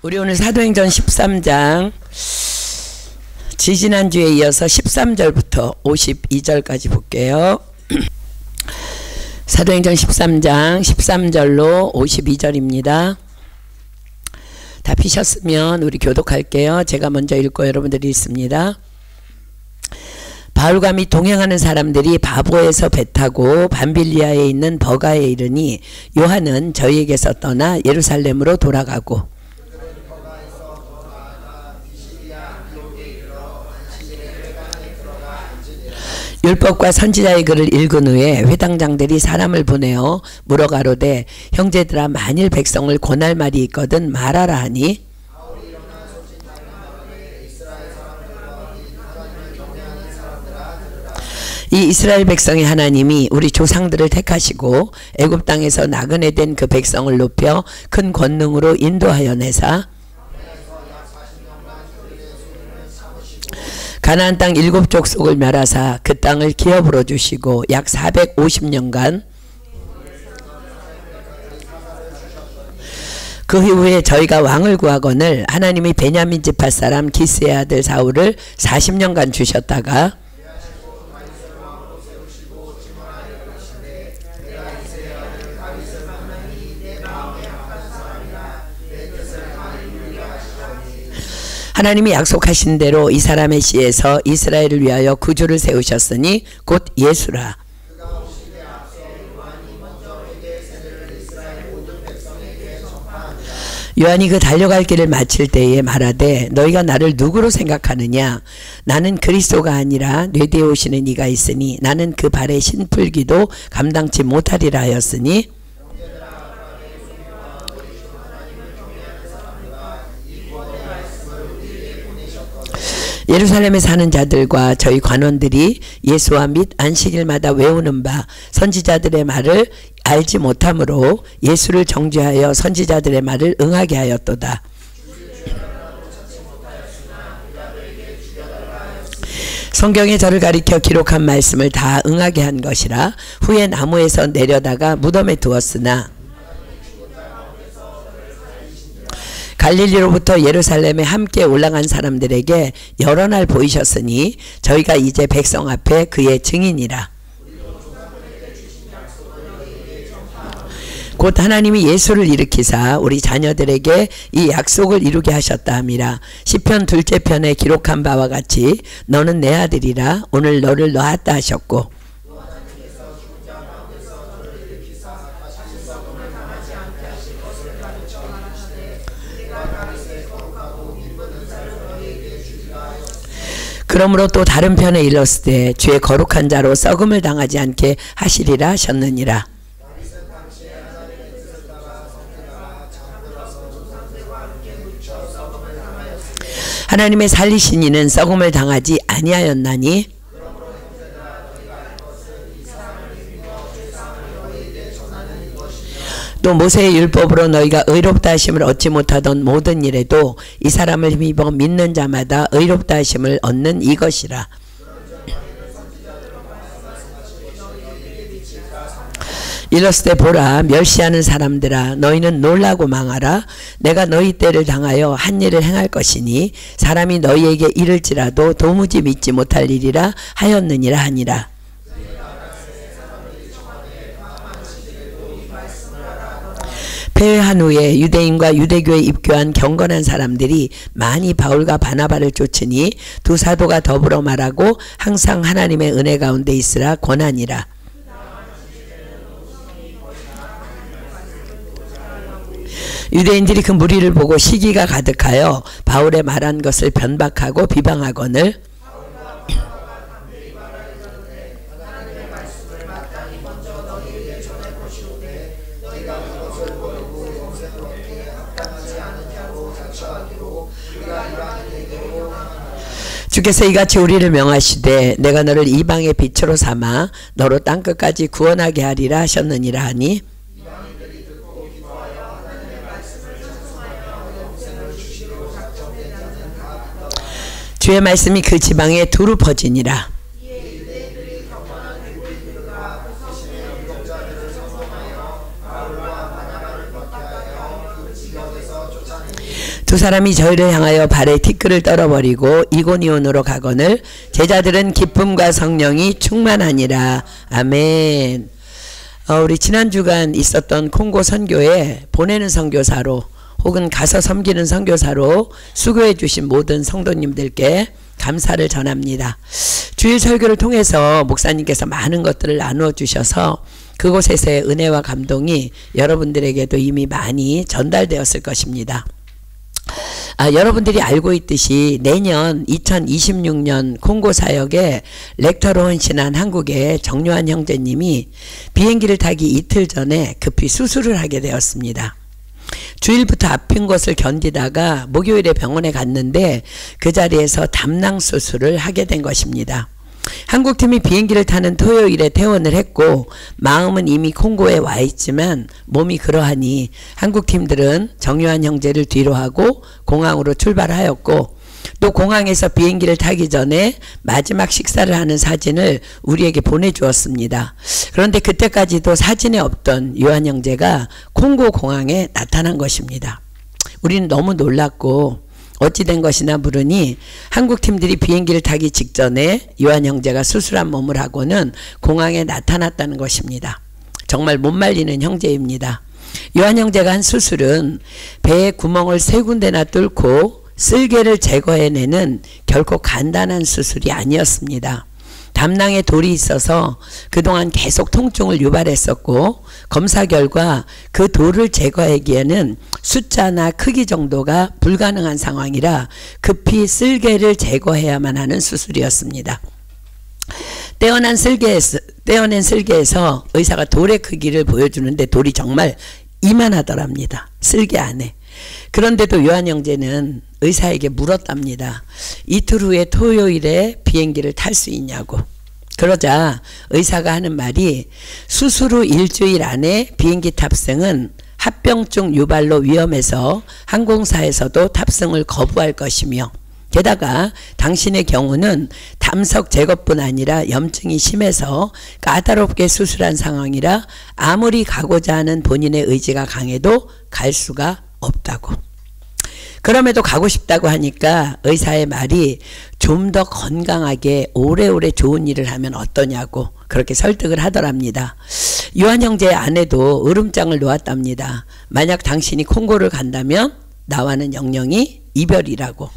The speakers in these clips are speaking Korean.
우리 오늘 사도행전 13장 지지난주에 이어서 13절부터 52절까지 볼게요. 사도행전 13장 13절로 52절입니다. 다 피셨으면 우리 교독할게요. 제가 먼저 읽고 여러분들이 읽습니다. 바울과 및 동행하는 사람들이 바보에서 배 타고 밤빌리아에 있는 버가에 이르니 요한은 저희에게서 떠나 예루살렘으로 돌아가고 율법과 선지자의 글을 읽은 후에 회당장들이 사람을 보내어 물어가로되 형제들아 만일 백성을 권할 말이 있거든 말하라 하니 이 이스라엘 백성의 하나님이 우리 조상들을 택하시고 애굽 땅에서 나그네 된 그 백성을 높여 큰 권능으로 인도하여 내사 가나안 땅 7족속을 멸하사 그 땅을 기업으로 주시고 약 450년간 그 이후에 저희가 왕을 구하거늘 하나님이 베냐민 지파 사람 기스의 아들 사울을 40년간 주셨다가 하나님이 약속하신 대로 이 사람의 씨에서 이스라엘을 위하여 구주를 세우셨으니 곧 예수라. 요한이 그 달려갈 길을 마칠 때에 말하되 너희가 나를 누구로 생각하느냐? 나는 그리스도가 아니라 뇌대에 오시는 이가 있으니 나는 그 발의 신풀기도 감당치 못하리라 하였으니 예루살렘에 사는 자들과 저희 관원들이 예수와 및 안식일마다 외우는 바 선지자들의 말을 알지 못하므로 예수를 정죄하여 선지자들의 말을 응하게 하였도다. 성경에 저를 가리켜 기록한 말씀을 다 응하게 한 것이라. 후에 나무에서 내려다가 무덤에 두었으나 갈릴리로부터 예루살렘에 함께 올라간 사람들에게 여러 날 보이셨으니 저희가 이제 백성 앞에 그의 증인이라. 곧 하나님이 예수를 일으키사 우리 자녀들에게 이 약속을 이루게 하셨다 함이라. 시편 둘째 편에 기록한 바와 같이 너는 내 아들이라 오늘 너를 낳았다 하셨고 그러므로 또 다른 편에 일렀으되 주의 거룩한 자로 썩음을 당하지 않게 하시리라 하셨느니라. 하나님의 살리신 이는 썩음을 당하지 아니하였나니 또 모세의 율법으로 너희가 의롭다 하심을 얻지 못하던 모든 일에도 이 사람을 힘입어 믿는 자마다 의롭다 하심을 얻는 이것이라. 일렀을 때 보라 멸시하는 사람들아 너희는 놀라고 망하라. 내가 너희 때를 당하여 한 일을 행할 것이니 사람이 너희에게 이를지라도 도무지 믿지 못할 일이라 하였느니라 하니라. 폐회한 후에 유대인과 유대교에 입교한 경건한 사람들이 많이 바울과 바나바를 쫓으니 두 사도가 더불어 말하고 항상 하나님의 은혜 가운데 있으라 권하니라. 유대인들이 그 무리를 보고 시기가 가득하여 바울의 말한 것을 변박하고 비방하거늘 주께서 이같이 우리를 명하시되 내가 너를 이방의 빛으로 삼아 너로 땅끝까지 구원하게 하리라 하셨느니라 하니 주의 말씀이 그 지방에 두루 퍼지니라. 두 사람이 저희를 향하여 발에 티끌을 떨어버리고 이고니온으로 가거늘 제자들은 기쁨과 성령이 충만하니라. 아멘. 우리 지난 주간 있었던 콩고 선교에 보내는 선교사로 혹은 가서 섬기는 선교사로 수고해 주신 모든 성도님들께 감사를 전합니다. 주일 설교를 통해서 목사님께서 많은 것들을 나누어 주셔서 그곳에서의 은혜와 감동이 여러분들에게도 이미 많이 전달되었을 것입니다. 여러분들이 알고 있듯이 내년 2026년 콩고 사역에 렉터로 헌신한 한국의 정요한 형제님이 비행기를 타기 이틀 전에 급히 수술을 하게 되었습니다. 주일부터 아픈 것을 견디다가 목요일에 병원에 갔는데 그 자리에서 담낭 수술을 하게 된 것입니다. 한국팀이 비행기를 타는 토요일에 퇴원을 했고 마음은 이미 콩고에 와 있지만 몸이 그러하니 한국팀들은 정요한 형제를 뒤로 하고 공항으로 출발하였고 또 공항에서 비행기를 타기 전에 마지막 식사를 하는 사진을 우리에게 보내주었습니다. 그런데 그때까지도 사진에 없던 요한 형제가 콩고 공항에 나타난 것입니다. 우리는 너무 놀랐고 어찌 된 것이나 물으니 한국팀들이 비행기를 타기 직전에 요한 형제가 수술한 몸을 하고는 공항에 나타났다는 것입니다. 정말 못 말리는 형제입니다. 요한 형제가 한 수술은 배에 구멍을 3군데나 뚫고 쓸개를 제거해내는 결코 간단한 수술이 아니었습니다. 담낭에 돌이 있어서 그동안 계속 통증을 유발했었고 검사 결과 그 돌을 제거하기에는 숫자나 크기 정도가 불가능한 상황이라 급히 쓸개를 제거해야만 하는 수술이었습니다. 떼어낸 쓸개에서 의사가 돌의 크기를 보여주는데 돌이 정말 이만하더랍니다. 쓸개 안에. 그런데도 요한 형제는 의사에게 물었답니다. 이틀 후에 토요일에 비행기를 탈 수 있냐고. 그러자 의사가 하는 말이 수술 후 일주일 안에 비행기 탑승은 합병증 유발로 위험해서 항공사에서도 탑승을 거부할 것이며 게다가 당신의 경우는 담석 제거뿐 아니라 염증이 심해서 까다롭게 수술한 상황이라 아무리 가고자 하는 본인의 의지가 강해도 갈 수가 없다고. 그럼에도 가고 싶다고 하니까 의사의 말이 좀 더 건강하게 오래오래 좋은 일을 하면 어떠냐고 그렇게 설득을 하더랍니다. 요한 형제의 아내도 으름장을 놓았답니다. 만약 당신이 콩고를 간다면 나와는 영영이 이별이라고.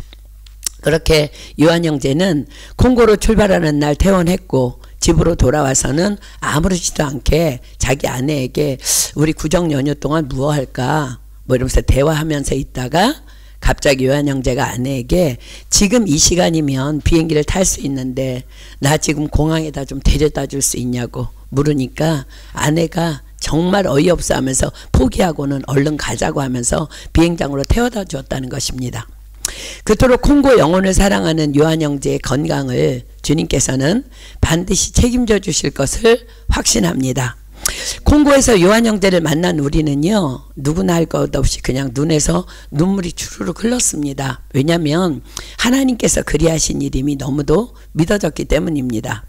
그렇게 요한 형제는 콩고로 출발하는 날 퇴원했고 집으로 돌아와서는 아무렇지도 않게 자기 아내에게 우리 구정 연휴 동안 무엇 할까 뭐 이러면서 대화하면서 있다가 갑자기 요한 형제가 아내에게 지금 이 시간이면 비행기를 탈 수 있는데 나 지금 공항에다 좀 데려다 줄 수 있냐고 물으니까 아내가 정말 어이없어 하면서 포기하고는 얼른 가자고 하면서 비행장으로 태워다 주었다는 것입니다. 그토록 콩고 영혼을 사랑하는 요한 형제의 건강을 주님께서는 반드시 책임져 주실 것을 확신합니다. 콩고에서 요한 형제를 만난 우리는요 누구나 할 것 없이 그냥 눈에서 눈물이 주르륵 흘렀습니다. 왜냐하면 하나님께서 그리하신 일임이 너무도 믿어졌기 때문입니다.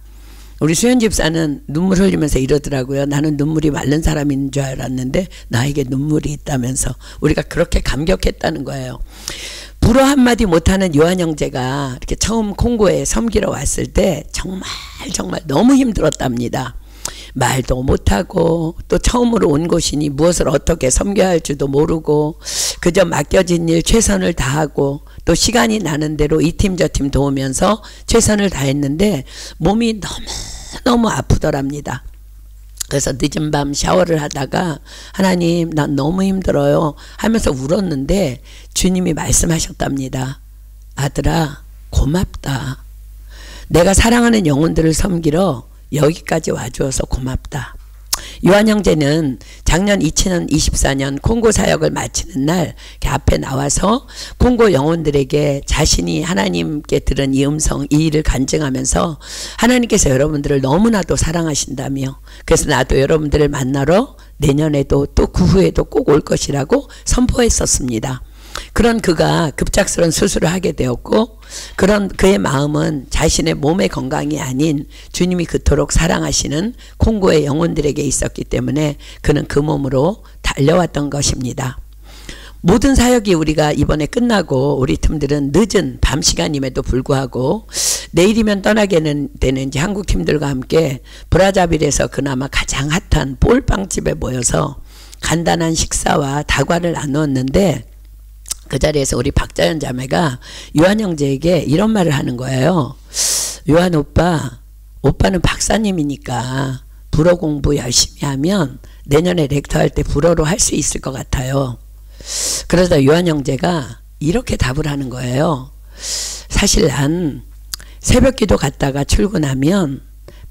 우리 수연 집사는 눈물 흘리면서 이러더라고요. 나는 눈물이 마른 사람인 줄 알았는데 나에게 눈물이 있다면서 우리가 그렇게 감격했다는 거예요. 불어 한마디 못하는 요한 형제가 이렇게 처음 콩고에 섬기러 왔을 때 정말 너무 힘들었답니다. 말도 못하고 또 처음으로 온 곳이니 무엇을 어떻게 섬겨야 할지도 모르고 그저 맡겨진 일 최선을 다하고 또 시간이 나는 대로 이 팀 저 팀 도우면서 최선을 다했는데 몸이 너무 아프더랍니다. 그래서 늦은 밤 샤워를 하다가 하나님 난 너무 힘들어요 하면서 울었는데 주님이 말씀하셨답니다. 아들아 고맙다. 내가 사랑하는 영혼들을 섬기러 여기까지 와주어서 고맙다. 요한 형제는 작년 2024년 콩고 사역을 마치는 날 앞에 나와서 콩고 영혼들에게 자신이 하나님께 들은 이 음성, 이 일을 간증하면서 하나님께서 여러분들을 너무나도 사랑하신다며 그래서 나도 여러분들을 만나러 내년에도 또 그 후에도 꼭 올 것이라고 선포했었습니다. 그런 그가 급작스러운 수술을 하게 되었고 그런 그의 마음은 자신의 몸의 건강이 아닌 주님이 그토록 사랑하시는 콩고의 영혼들에게 있었기 때문에 그는 그 몸으로 달려왔던 것입니다. 모든 사역이 우리가 이번에 끝나고 우리 팀들은 늦은 밤 시간임에도 불구하고 내일이면 떠나게 되는 이제 한국 팀들과 함께 브라자빌에서 그나마 가장 핫한 볼빵집에 모여서 간단한 식사와 다과를 나누었는데, 그 자리에서 우리 박자연 자매가 요한 형제에게 이런 말을 하는 거예요. 요한 오빠, 오빠는 박사님이니까 불어 공부 열심히 하면 내년에 렉터 할 때 불어로 할 수 있을 것 같아요. 그러다 요한 형제가 이렇게 답을 하는 거예요. 사실 난 새벽 기도 갔다가 출근하면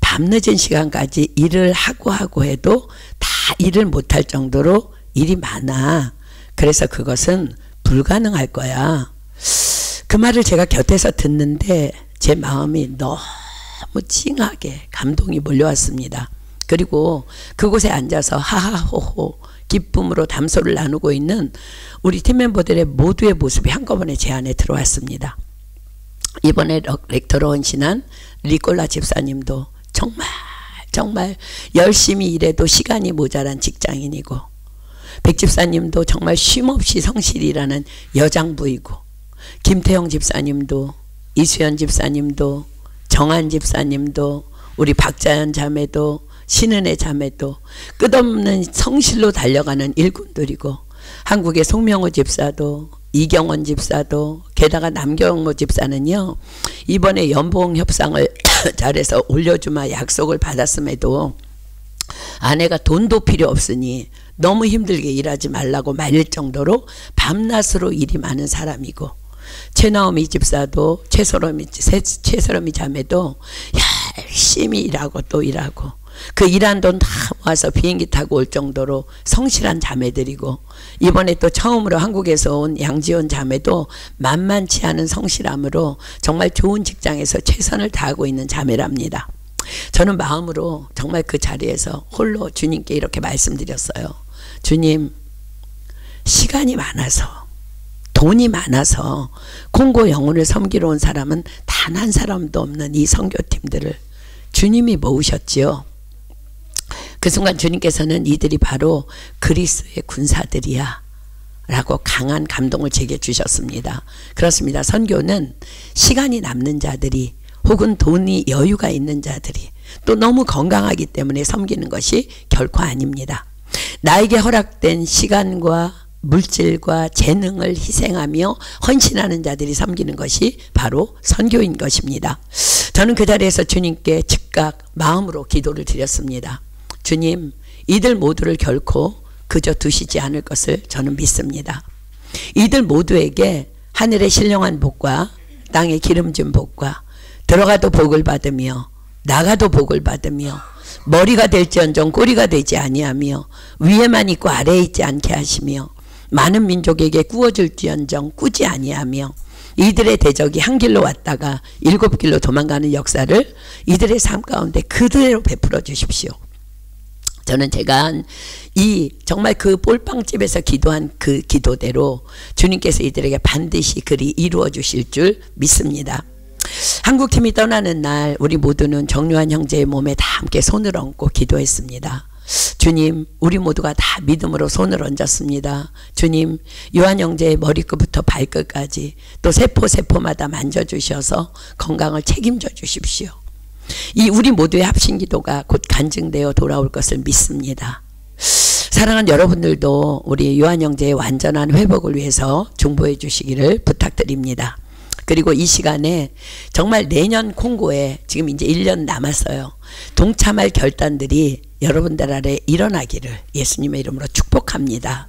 밤늦은 시간까지 일을 하고 해도 다 일을 못할 정도로 일이 많아. 그래서 그것은 불가능할 거야. 그 말을 제가 곁에서 듣는데 제 마음이 너무 찡하게 감동이 몰려왔습니다. 그리고 그곳에 앉아서 하하호호 기쁨으로 담소를 나누고 있는 우리 팀 멤버들의 모두의 모습이 한꺼번에 제 안에 들어왔습니다. 이번에 렉터로 헌신한 리콜라 집사님도 정말 열심히 일해도 시간이 모자란 직장인이고, 백 집사님도 정말 쉼없이 성실이라는 여장부이고, 김태형 집사님도, 이수연 집사님도, 정한 집사님도, 우리 박자연 자매도, 신은혜 자매도 끝없는 성실로 달려가는 일꾼들이고, 한국의 송명호 집사도, 이경원 집사도, 게다가 남경모 집사는요, 이번에 연봉 협상을 잘해서 올려주마 약속을 받았음에도 아내가 돈도 필요 없으니 너무 힘들게 일하지 말라고 말릴 정도로 밤낮으로 일이 많은 사람이고, 최나오미 집사도, 최서롬이 자매도 열심히 일하고 또 일하고, 그 일한 돈 다 모아서 비행기 타고 올 정도로 성실한 자매들이고, 이번에 또 처음으로 한국에서 온 양지원 자매도 만만치 않은 성실함으로 정말 좋은 직장에서 최선을 다하고 있는 자매랍니다. 저는 마음으로 정말 그 자리에서 홀로 주님께 이렇게 말씀드렸어요. 주님, 시간이 많아서, 돈이 많아서 콩고 영혼을 섬기러 온 사람은 단 한 사람도 없는 이 선교팀들을 주님이 모으셨지요. 그 순간 주님께서는 이들이 바로 그리스도의 군사들이야 라고 강한 감동을 제게 주셨습니다. 그렇습니다. 선교는 시간이 남는 자들이, 혹은 돈이 여유가 있는 자들이, 또 너무 건강하기 때문에 섬기는 것이 결코 아닙니다. 나에게 허락된 시간과 물질과 재능을 희생하며 헌신하는 자들이 섬기는 것이 바로 선교인 것입니다. 저는 그 자리에서 주님께 즉각 마음으로 기도를 드렸습니다. 주님, 이들 모두를 결코 그저 두시지 않을 것을 저는 믿습니다. 이들 모두에게 하늘의 신령한 복과 땅의 기름진 복과 들어가도 복을 받으며 나가도 복을 받으며 머리가 될지언정 꼬리가 되지 아니하며 위에만 있고 아래에 있지 않게 하시며 많은 민족에게 꾸어줄지언정 꾸지 아니하며 이들의 대적이 한 길로 왔다가 7길로 도망가는 역사를 이들의 삶 가운데 그대로 베풀어 주십시오. 저는 제가 정말 그 볼빵집에서 기도한 그 기도대로 주님께서 이들에게 반드시 그리 이루어 주실 줄 믿습니다. 한국팀이 떠나는 날 우리 모두는 정요한 형제의 몸에 다 함께 손을 얹고 기도했습니다. 주님, 우리 모두가 다 믿음으로 손을 얹었습니다. 주님, 요한 형제의 머리끝부터 발끝까지 또 세포마다 만져주셔서 건강을 책임져 주십시오. 이 우리 모두의 합심기도가 곧 간증되어 돌아올 것을 믿습니다. 사랑하는 여러분들도 우리 요한 형제의 완전한 회복을 위해서 중보해 주시기를 부탁드립니다. 그리고 이 시간에 정말 내년 콩고에 지금 이제 1년 남았어요. 동참할 결단들이 여러분들 아래 일어나기를 예수님의 이름으로 축복합니다.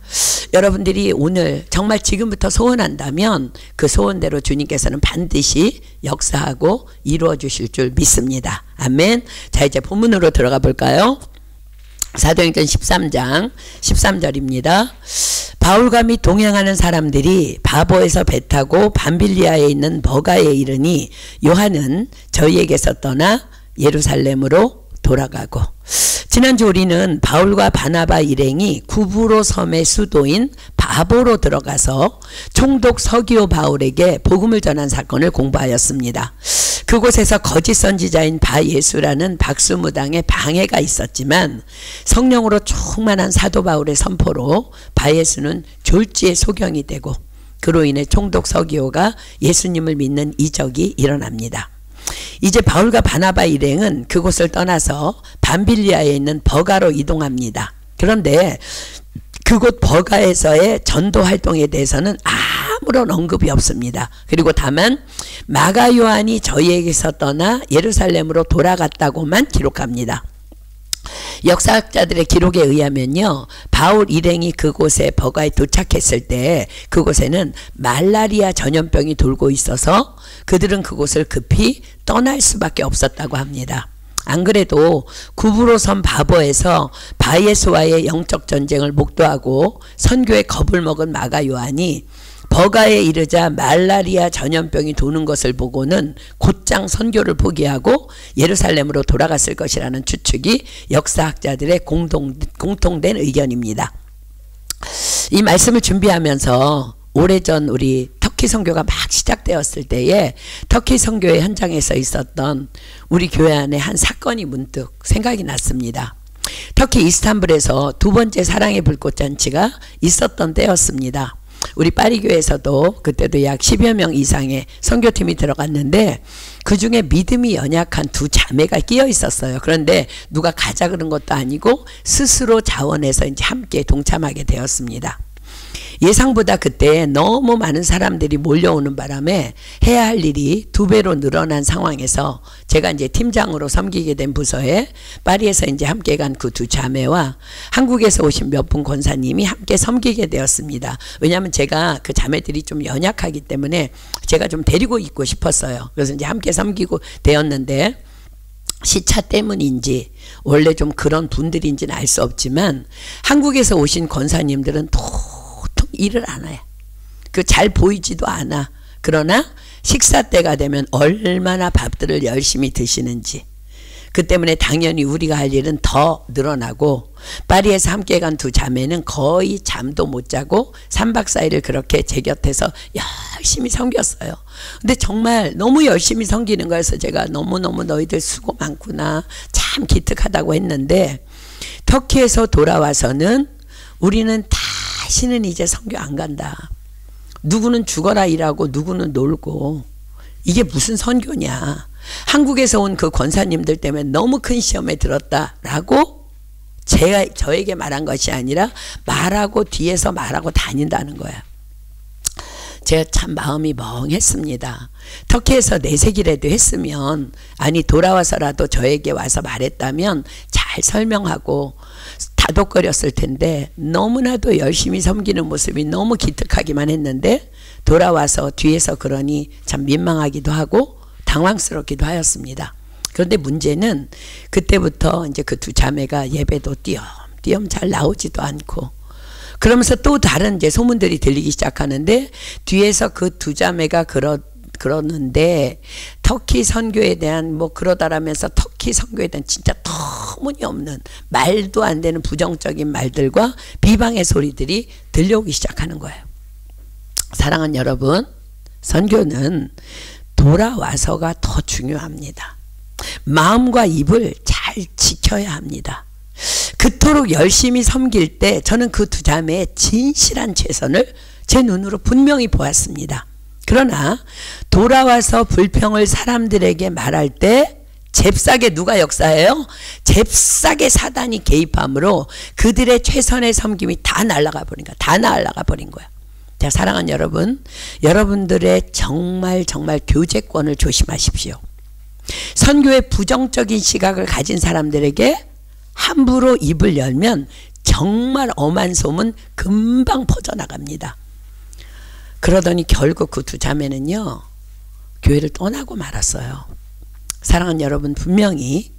여러분들이 오늘 정말 지금부터 소원한다면 그 소원대로 주님께서는 반드시 역사하고 이루어 주실 줄 믿습니다. 아멘. 자, 이제 본문으로 들어가 볼까요? 사도행전 13장 13절입니다. 바울과 및 동행하는 사람들이 바보에서 배 타고 밤빌리아에 있는 버가에 이르니 요한은 저희에게서 떠나 예루살렘으로 돌아가고, 지난주 우리는 바울과 바나바 일행이 구브로 섬의 수도인 바보로 들어가서 총독 서기오 바울에게 복음을 전한 사건을 공부하였습니다. 그곳에서 거짓 선지자인 바예수라는 박수무당의 방해가 있었지만 성령으로 충만한 사도 바울의 선포로 바예수는 졸지에 소경이 되고 그로 인해 총독 서기오가 예수님을 믿는 이적이 일어납니다. 이제 바울과 바나바 일행은 그곳을 떠나서 밤빌리아에 있는 버가로 이동합니다. 그런데 그곳 버가에서의 전도 활동에 대해서는 아무런 언급이 없습니다. 그리고 다만 마가 요한이 저희에게서 떠나 예루살렘으로 돌아갔다고만 기록합니다. 역사학자들의 기록에 의하면요, 바울 일행이 그곳에 버가에 도착했을 때 그곳에는 말라리아 전염병이 돌고 있어서 그들은 그곳을 급히 떠날 수밖에 없었다고 합니다. 안 그래도 구브로섬 바버에서 바예수와의 영적 전쟁을 목도하고 선교에 겁을 먹은 마가 요한이 버가에 이르자 말라리아 전염병이 도는 것을 보고는 곧장 선교를 포기하고 예루살렘으로 돌아갔을 것이라는 추측이 역사학자들의 공통된 의견입니다. 이 말씀을 준비하면서 오래전 우리 터키 선교가 막 시작되었을 때에 터키 선교의 현장에서 있었던 우리 교회 안에 한 사건이 문득 생각이 났습니다. 터키 이스탄불에서 두 번째 사랑의 불꽃잔치가 있었던 때였습니다. 우리 파리교회에서도 그때도 약 10여 명 이상의 선교팀이 들어갔는데 그 중에 믿음이 연약한 두 자매가 끼어 있었어요. 그런데 누가 가자 그런 것도 아니고 스스로 자원해서 이제 함께 동참하게 되었습니다. 예상보다 그때 너무 많은 사람들이 몰려오는 바람에 해야 할 일이 두 배로 늘어난 상황에서 제가 이제 팀장으로 섬기게 된 부서에 파리에서 이제 함께 간 그 두 자매와 한국에서 오신 몇 분 권사님이 함께 섬기게 되었습니다. 왜냐하면 제가 그 자매들이 좀 연약하기 때문에 제가 좀 데리고 있고 싶었어요. 그래서 이제 함께 섬기고 되었는데 시차 때문인지 원래 좀 그런 분들인지는 알 수 없지만 한국에서 오신 권사님들은 일을 안 해. 그 잘 보이지도 않아. 그러나 식사 때가 되면 얼마나 밥들을 열심히 드시는지. 그 때문에 당연히 우리가 할 일은 더 늘어나고 파리에서 함께 간 두 자매는 거의 잠도 못 자고 3박 4일을 그렇게 제 곁에서 열심히 섬겼어요. 근데 정말 너무 열심히 섬기는 거여서 제가 너무너무 너희들 수고 많구나, 참 기특하다고 했는데 터키에서 돌아와서는 우리는 다시는 이제 선교 안 간다. 누구는 죽어라 일하고 누구는 놀고. 이게 무슨 선교냐. 한국에서 온 그 권사님들 때문에 너무 큰 시험에 들었다라고 저에게 말한 것이 아니라 말하고 뒤에서 말하고 다닌다는 거야. 제가 참 마음이 멍했습니다. 터키에서 내색이라도 했으면, 아니 돌아와서라도 저에게 와서 말했다면 잘 설명하고 다독거렸을 텐데 너무나도 열심히 섬기는 모습이 너무 기특하기만 했는데 돌아와서 뒤에서 그러니 참 민망하기도 하고 당황스럽기도 하였습니다. 그런데 문제는 그때부터 이제 그 두 자매가 예배도 띄엄띄엄 잘 나오지도 않고 그러면서 또 다른 이제 소문들이 들리기 시작하는데 뒤에서 그 두 자매가 그러는데 터키 선교에 대한 뭐 그러다라면서 터키 선교에 대한 진짜 터무니없는 말도 안 되는 부정적인 말들과 비방의 소리들이 들려오기 시작하는 거예요. 사랑하는 여러분, 선교는 돌아와서가 더 중요합니다. 마음과 입을 잘 지켜야 합니다. 그토록 열심히 섬길 때 저는 그 두 자매의 진실한 최선을 제 눈으로 분명히 보았습니다. 그러나 돌아와서 불평을 사람들에게 말할 때 잽싸게 누가 역사해요? 잽싸게 사단이 개입함으로 그들의 최선의 섬김이 다 날아가 버린 거야. 다 날아가 버린 거야. 자, 사랑하는 여러분, 여러분들의 정말 교제권을 조심하십시오. 선교의 부정적인 시각을 가진 사람들에게 함부로 입을 열면 정말 엄한 소문 금방 퍼져나갑니다. 그러더니 결국 그 두 자매는요, 교회를 떠나고 말았어요. 사랑하는 여러분, 분명히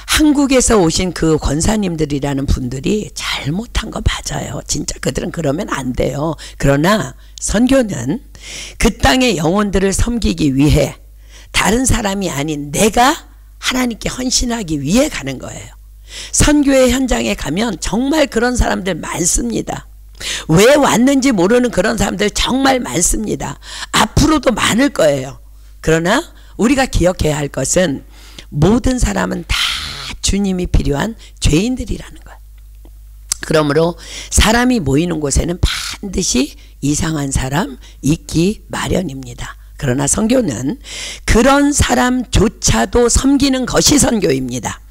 한국에서 오신 그 권사님들이라는 분들이 잘못한 거 맞아요. 진짜 그들은 그러면 안 돼요. 그러나 선교는 그 땅의 영혼들을 섬기기 위해 다른 사람이 아닌 내가 하나님께 헌신하기 위해 가는 거예요. 선교의 현장에 가면 정말 그런 사람들 많습니다. 왜 왔는지 모르는 그런 사람들 정말 많습니다. 앞으로도 많을 거예요. 그러나 우리가 기억해야 할 것은 모든 사람은 다 주님이 필요한 죄인들이라는 거예요. 그러므로 사람이 모이는 곳에는 반드시 이상한 사람 있기 마련입니다. 그러나 선교는 그런 사람조차도 섬기는 것이 선교입니다.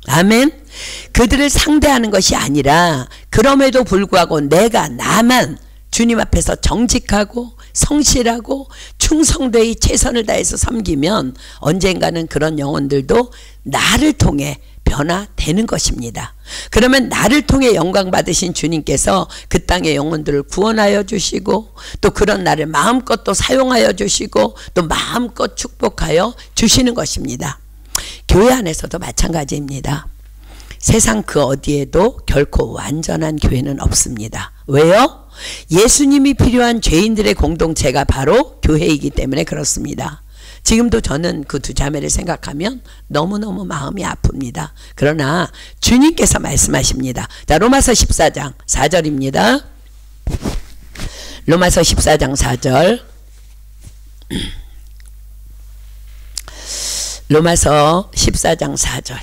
아멘. 그들을 상대하는 것이 아니라 그럼에도 불구하고 나만 주님 앞에서 정직하고 성실하고 충성되이 최선을 다해서 섬기면 언젠가는 그런 영혼들도 나를 통해 변화되는 것입니다. 그러면 나를 통해 영광 받으신 주님께서 그 땅의 영혼들을 구원하여 주시고 또 그런 나를 마음껏 또 사용하여 주시고 또 마음껏 축복하여 주시는 것입니다. 교회 안에서도 마찬가지입니다. 세상 그 어디에도 결코 완전한 교회는 없습니다. 왜요? 예수님이 필요한 죄인들의 공동체가 바로 교회이기 때문에 그렇습니다. 지금도 저는 그 두 자매를 생각하면 너무너무 마음이 아픕니다. 그러나 주님께서 말씀하십니다. 자, 로마서 14장 4절입니다. 로마서 14장 4절. 로마서 14장 4절.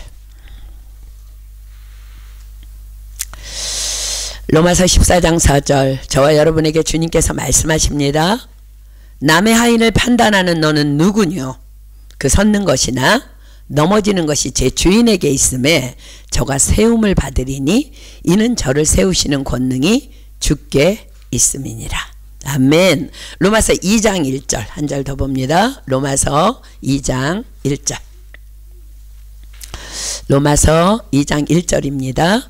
로마서 14장 4절. 저와 여러분에게 주님께서 말씀하십니다. 남의 하인을 판단하는 너는 누구뇨? 그 섰는 것이나 넘어지는 것이 제 주인에게 있음에 저가 세움을 받으리니 이는 저를 세우시는 권능이 주께 있음이니라. 아멘. 로마서 2장 1절 한 절 더 봅니다. 로마서 2장 1절. 로마서 2장 1절입니다.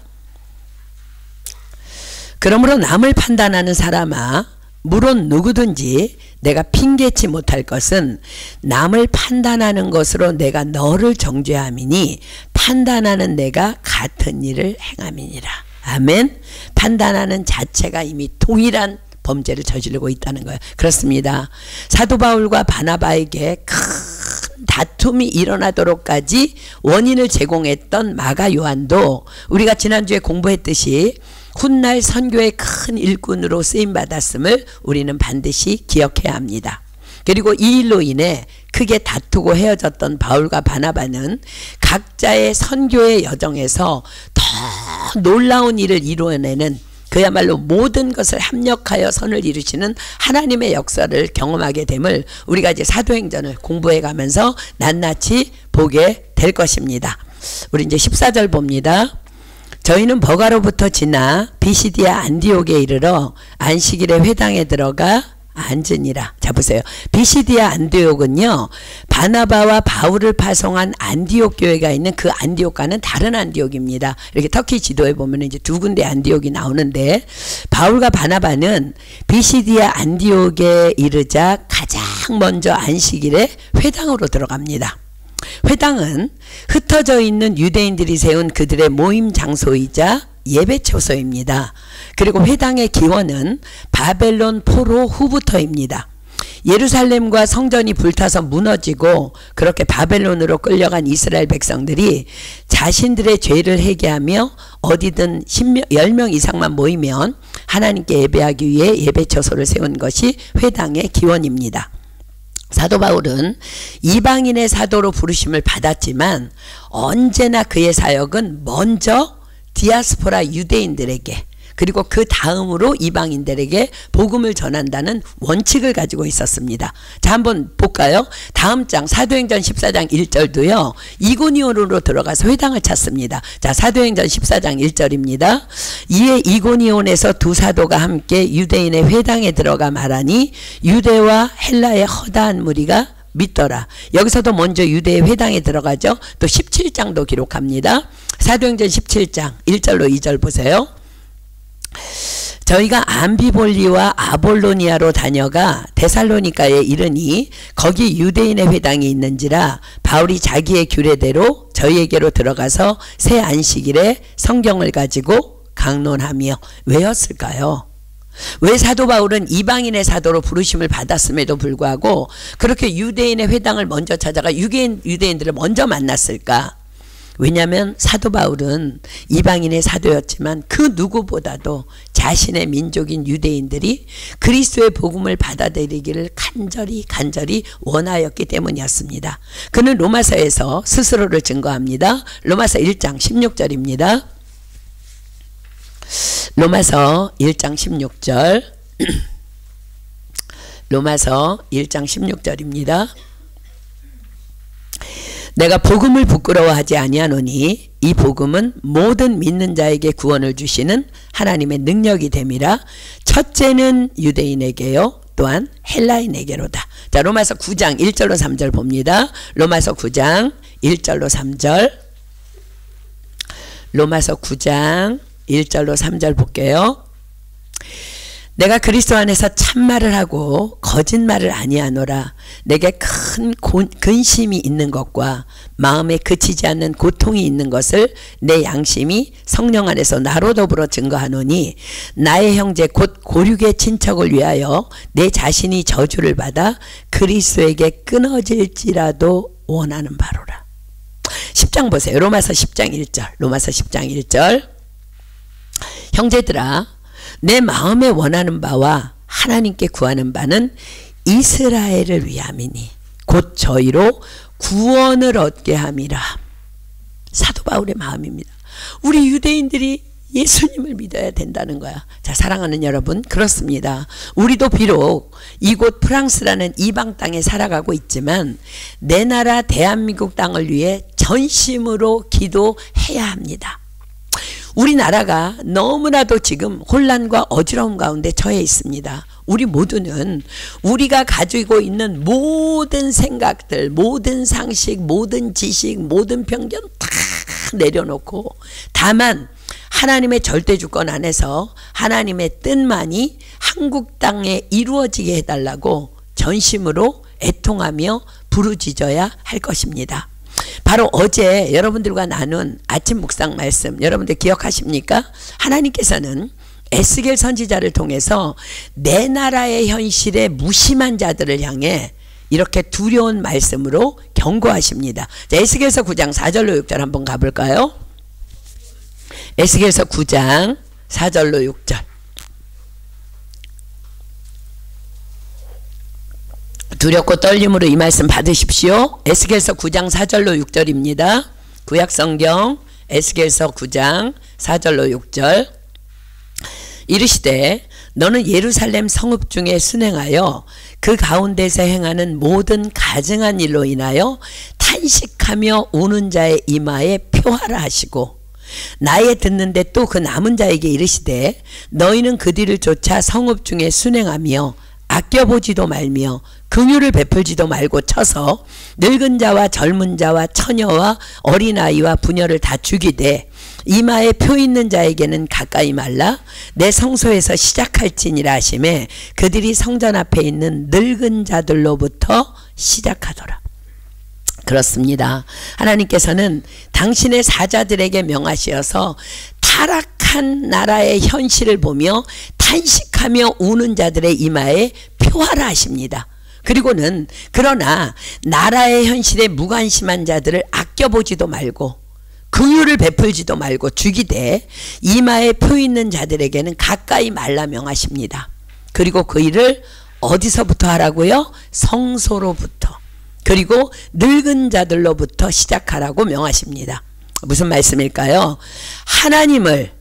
그러므로 남을 판단하는 사람아, 물론 누구든지 내가 핑계치 못할 것은 남을 판단하는 것으로 내가 너를 정죄함이니 판단하는 내가 같은 일을 행함이니라. 아멘. 판단하는 자체가 이미 동일한 범죄를 저지르고 있다는 거예요. 그렇습니다. 사도 바울과 바나바에게 큰 다툼이 일어나도록까지 원인을 제공했던 마가 요한도 우리가 지난주에 공부했듯이 훗날 선교의 큰 일꾼으로 쓰임받았음을 우리는 반드시 기억해야 합니다. 그리고 이 일로 인해 크게 다투고 헤어졌던 바울과 바나바는 각자의 선교의 여정에서 더 놀라운 일을 이루어내는 그야말로 모든 것을 합력하여 선을 이루시는 하나님의 역사를 경험하게 됨을 우리가 이제 사도행전을 공부해 가면서 낱낱이 보게 될 것입니다. 우리 이제 14절 봅니다. 저희는 버가로부터 지나 비시디아 안디옥에 이르러 안식일에 회당에 들어가 앉으니라. 자 보세요. 비시디아 안디옥은요, 바나바와 바울을 파송한 안디옥 교회가 있는 그 안디옥과는 다른 안디옥입니다. 이렇게 터키 지도에 보면 이제 두 군데 안디옥이 나오는데, 바울과 바나바는 비시디아 안디옥에 이르자 가장 먼저 안식일에 회당으로 들어갑니다. 회당은 흩어져 있는 유대인들이 세운 그들의 모임 장소이자 예배처소입니다. 그리고 회당의 기원은 바벨론 포로 후부터입니다. 예루살렘과 성전이 불타서 무너지고 그렇게 바벨론으로 끌려간 이스라엘 백성들이 자신들의 죄를 회개하며 어디든 10명 이상만 모이면 하나님께 예배하기 위해 예배처소를 세운 것이 회당의 기원입니다. 사도 바울은 이방인의 사도로 부르심을 받았지만 언제나 그의 사역은 먼저 디아스포라 유대인들에게 그리고 그 다음으로 이방인들에게 복음을 전한다는 원칙을 가지고 있었습니다. 자, 한번 볼까요? 다음 장 사도행전 14장 1절도요. 이고니온으로 들어가서 회당을 찾습니다. 자, 사도행전 14장 1절입니다. 이에 이고니온에서 두 사도가 함께 유대인의 회당에 들어가 말하니 유대와 헬라의 허다한 무리가 믿더라. 여기서도 먼저 유대의 회당에 들어가죠. 또 17장도 기록합니다. 사도행전 17장 1절로 2절 보세요. 저희가 암비볼리와 아볼로니아로 다녀가 데살로니가에 이르니 거기 유대인의 회당이 있는지라 바울이 자기의 규례대로 저희에게로 들어가서 새 안식일에 성경을 가지고 강론하며 왜였을까요? 왜 사도 바울은 이방인의 사도로 부르심을 받았음에도 불구하고 그렇게 유대인의 회당을 먼저 찾아가 유대인들을 먼저 만났을까? 왜냐하면 사도 바울은 이방인의 사도였지만 그 누구보다도 자신의 민족인 유대인들이 그리스도의 복음을 받아들이기를 간절히 원하였기 때문이었습니다. 그는 로마서에서 스스로를 증거합니다. 로마서 1장 16절입니다. 로마서 1장 16절 로마서 1장 16절입니다. 내가 복음을 부끄러워하지 아니하노니 이 복음은 모든 믿는 자에게 구원을 주시는 하나님의 능력이 됨이라. 첫째는 유대인에게요 또한 헬라인에게로다. 자, 로마서 9장 1절로 3절 봅니다. 로마서 9장 1절로 3절 로마서 9장 1절로 3절 볼게요. 내가 그리스도 안에서 참말을 하고 거짓말을 아니하노라. 내게 큰 근심이 있는 것과 마음에 그치지 않는 고통이 있는 것을 내 양심이 성령 안에서 나로 더불어 증거하노니 나의 형제 곧 고륙의 친척을 위하여 내 자신이 저주를 받아 그리스도에게 끊어질지라도 원하는 바로라. 10장 보세요. 로마서 10장 1절 로마서 10장 1절 형제들아 내 마음에 원하는 바와 하나님께 구하는 바는 이스라엘을 위함이니 곧 저희로 구원을 얻게 함이라. 사도 바울의 마음입니다. 우리 유대인들이 예수님을 믿어야 된다는 거야. 자, 사랑하는 여러분, 그렇습니다. 우리도 비록 이곳 프랑스라는 이방 땅에 살아가고 있지만 내 나라 대한민국 땅을 위해 전심으로 기도해야 합니다. 우리나라가 너무나도 지금 혼란과 어지러움 가운데 처해 있습니다. 우리 모두는 우리가 가지고 있는 모든 생각들, 모든 상식, 모든 지식, 모든 편견 다 내려놓고 다만 하나님의 절대 주권 안에서 하나님의 뜻만이 한국 땅에 이루어지게 해달라고 전심으로 애통하며 부르짖어야 할 것입니다. 바로 어제 여러분들과 나눈 아침 묵상 말씀 여러분들 기억하십니까? 하나님께서는 에스겔 선지자를 통해서 내 나라의 현실에 무심한 자들을 향해 이렇게 두려운 말씀으로 경고하십니다. 자, 에스겔서 9장 4절로 6절 한번 가볼까요? 에스겔서 9장 4절로 6절 두렵고 떨림으로 이 말씀 받으십시오. 에스겔서 9장 4절로 6절입니다. 구약성경 에스겔서 9장 4절로 6절 이르시되 너는 예루살렘 성읍 중에 순행하여 그 가운데서 행하는 모든 가증한 일로 인하여 탄식하며 우는 자의 이마에 표하라 하시고 나의 듣는데 또 그 남은 자에게 이르시되 너희는 그 뒤를 쫓아 성읍 중에 순행하며 아껴보지도 말며 긍휼을 베풀지도 말고 쳐서 늙은 자와 젊은 자와 처녀와 어린아이와 부녀를 다 죽이되 이마에 표 있는 자에게는 가까이 말라. 내 성소에서 시작할지니라 하시매 그들이 성전 앞에 있는 늙은 자들로부터 시작하더라. 그렇습니다. 하나님께서는 당신의 사자들에게 명하시어서 타락한 나라의 현실을 보며 탄식하며 우는 자들의 이마에 표하라 하십니다. 그리고는 그러나 나라의 현실에 무관심한 자들을 아껴보지도 말고 긍휼을 베풀지도 말고 죽이되 이마에 표 있는 자들에게는 가까이 말라 명하십니다. 그리고 그 일을 어디서부터 하라고요? 성소로부터 그리고 늙은 자들로부터 시작하라고 명하십니다. 무슨 말씀일까요? 하나님을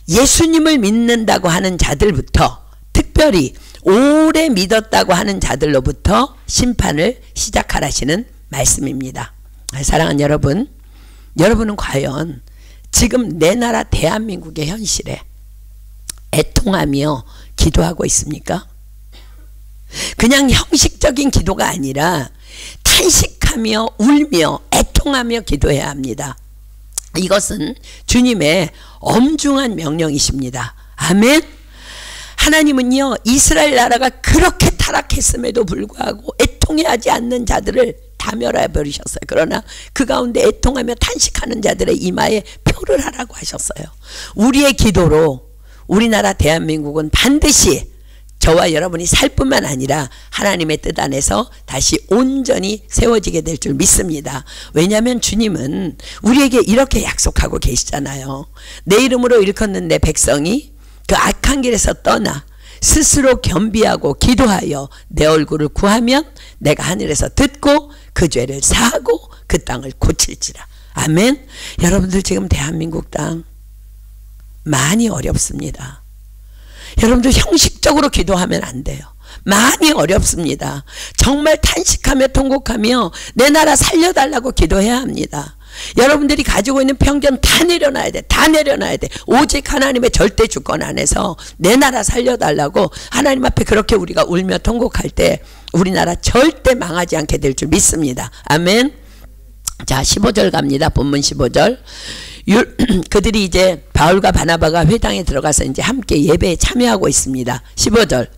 예수님을 믿는다고 하는 자들부터 특별히 오래 믿었다고 하는 자들로부터 심판을 시작하라시는 말씀입니다. 사랑하는 여러분, 여러분은 과연 지금 내 나라 대한민국의 현실에 애통하며 기도하고 있습니까? 그냥 형식적인 기도가 아니라 탄식하며 울며 애통하며 기도해야 합니다. 이것은 주님의 엄중한 명령이십니다. 아멘. 하나님은요 이스라엘 나라가 그렇게 타락했음에도 불구하고 애통해하지 않는 자들을 다 멸해 버리셨어요. 그러나 그 가운데 애통하며 탄식하는 자들의 이마에 표를 하라고 하셨어요. 우리의 기도로 우리나라 대한민국은 반드시 저와 여러분이 살 뿐만 아니라 하나님의 뜻 안에서 다시 온전히 세워지게 될 줄 믿습니다. 왜냐하면 주님은 우리에게 이렇게 약속하고 계시잖아요. 내 이름으로 일컫는 내 백성이 그 악한 길에서 떠나 스스로 겸비하고 기도하여 내 얼굴을 구하면 내가 하늘에서 듣고 그 죄를 사하고 그 땅을 고칠지라. 아멘. 여러분들 지금 대한민국 땅 많이 어렵습니다. 여러분들 형식적으로 기도하면 안 돼요. 많이 어렵습니다. 정말 탄식하며 통곡하며 내 나라 살려달라고 기도해야 합니다. 여러분들이 가지고 있는 편견 다 내려놔야 돼. 다 내려놔야 돼. 오직 하나님의 절대 주권 안에서 내 나라 살려달라고 하나님 앞에 그렇게 우리가 울며 통곡할 때 우리나라 절대 망하지 않게 될 줄 믿습니다. 아멘. 자, 15절 갑니다. 본문 15절. 그들이 이제 바울과 바나바가 회당에 들어가서 이제 함께 예배에 참여하고 있습니다. 15절.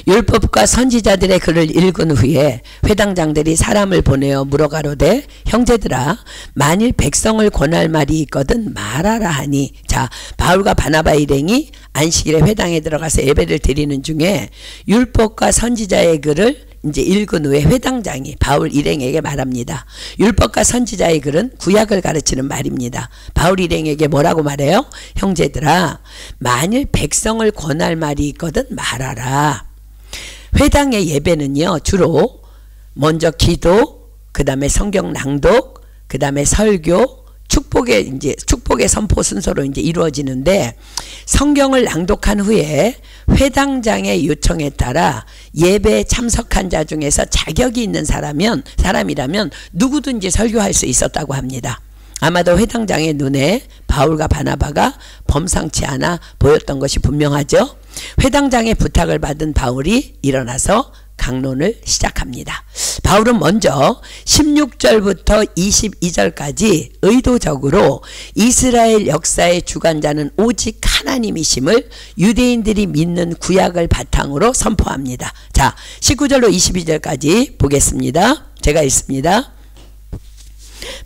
율법과 선지자들의 글을 읽은 후에 회당장들이 사람을 보내어 물어가로되 형제들아 만일 백성을 권할 말이 있거든 말하라 하니. 자, 바울과 바나바 일행이 안식일에 회당에 들어가서 예배를 드리는 중에 율법과 선지자의 글을 이제 읽은 후에 회당장이 바울 일행에게 말합니다. 율법과 선지자의 글은 구약을 가르치는 말입니다. 바울 일행에게 뭐라고 말해요? 형제들아 만일 백성을 권할 말이 있거든 말하라. 회당의 예배는요 주로 먼저 기도, 그 다음에 성경 낭독, 그 다음에 설교, 축복의 선포 순서로 이제 이루어지는데, 성경을 낭독한 후에 회당장의 요청에 따라 예배에 참석한 자 중에서 자격이 있는 사람이라면 누구든지 설교할 수 있었다고 합니다. 아마도 회당장의 눈에 바울과 바나바가 범상치 않아 보였던 것이 분명하죠. 회당장의 부탁을 받은 바울이 일어나서 강론을 시작합니다. 바울은 먼저 16절부터 22절까지 의도적으로 이스라엘 역사의 주관자는 오직 하나님이심을 유대인들이 믿는 구약을 바탕으로 선포합니다. 자, 19절로 22절까지 보겠습니다. 제가 읽습니다.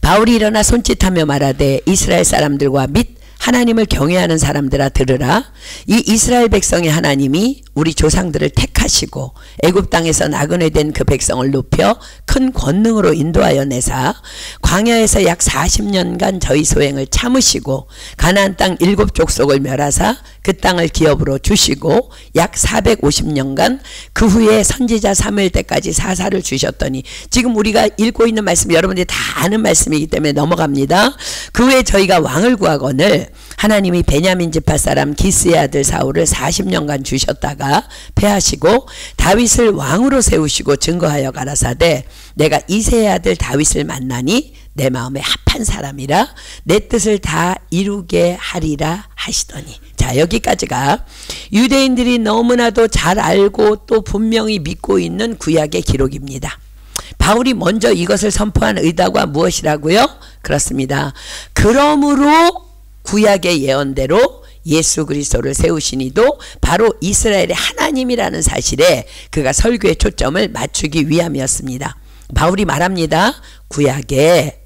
바울이 일어나 손짓하며 말하되 이스라엘 사람들과 및 하나님을 경외하는 사람들아 들으라. 이 이스라엘 백성의 하나님이 우리 조상들을 택하시고 애굽 땅에서 나그네 된 그 백성을 높여 큰 권능으로 인도하여 내사 광야에서 약 40년간 저희 소행을 참으시고 가나안 땅 7족속을 멸하사 그 땅을 기업으로 주시고 약 450년간 그 후에 선지자 사무엘 때까지 사사를 주셨더니, 지금 우리가 읽고 있는 말씀 여러분들이 다 아는 말씀이기 때문에 넘어갑니다. 그 후에 저희가 왕을 구하거늘 하나님이 베냐민 지파 사람 기스의 아들 사울을 40년간 주셨다가 패하시고 다윗을 왕으로 세우시고 증거하여 가라사대 내가 이새의 아들 다윗을 만나니 내 마음에 합한 사람이라 내 뜻을 다 이루게 하리라 하시더니. 자, 여기까지가 유대인들이 너무나도 잘 알고 또 분명히 믿고 있는 구약의 기록입니다. 바울이 먼저 이것을 선포한 의도가 무엇이라고요? 그렇습니다. 그러므로 구약의 예언대로 예수 그리스도를 세우신 이도 바로 이스라엘의 하나님이라는 사실에 그가 설교의 초점을 맞추기 위함이었습니다. 바울이 말합니다. 구약에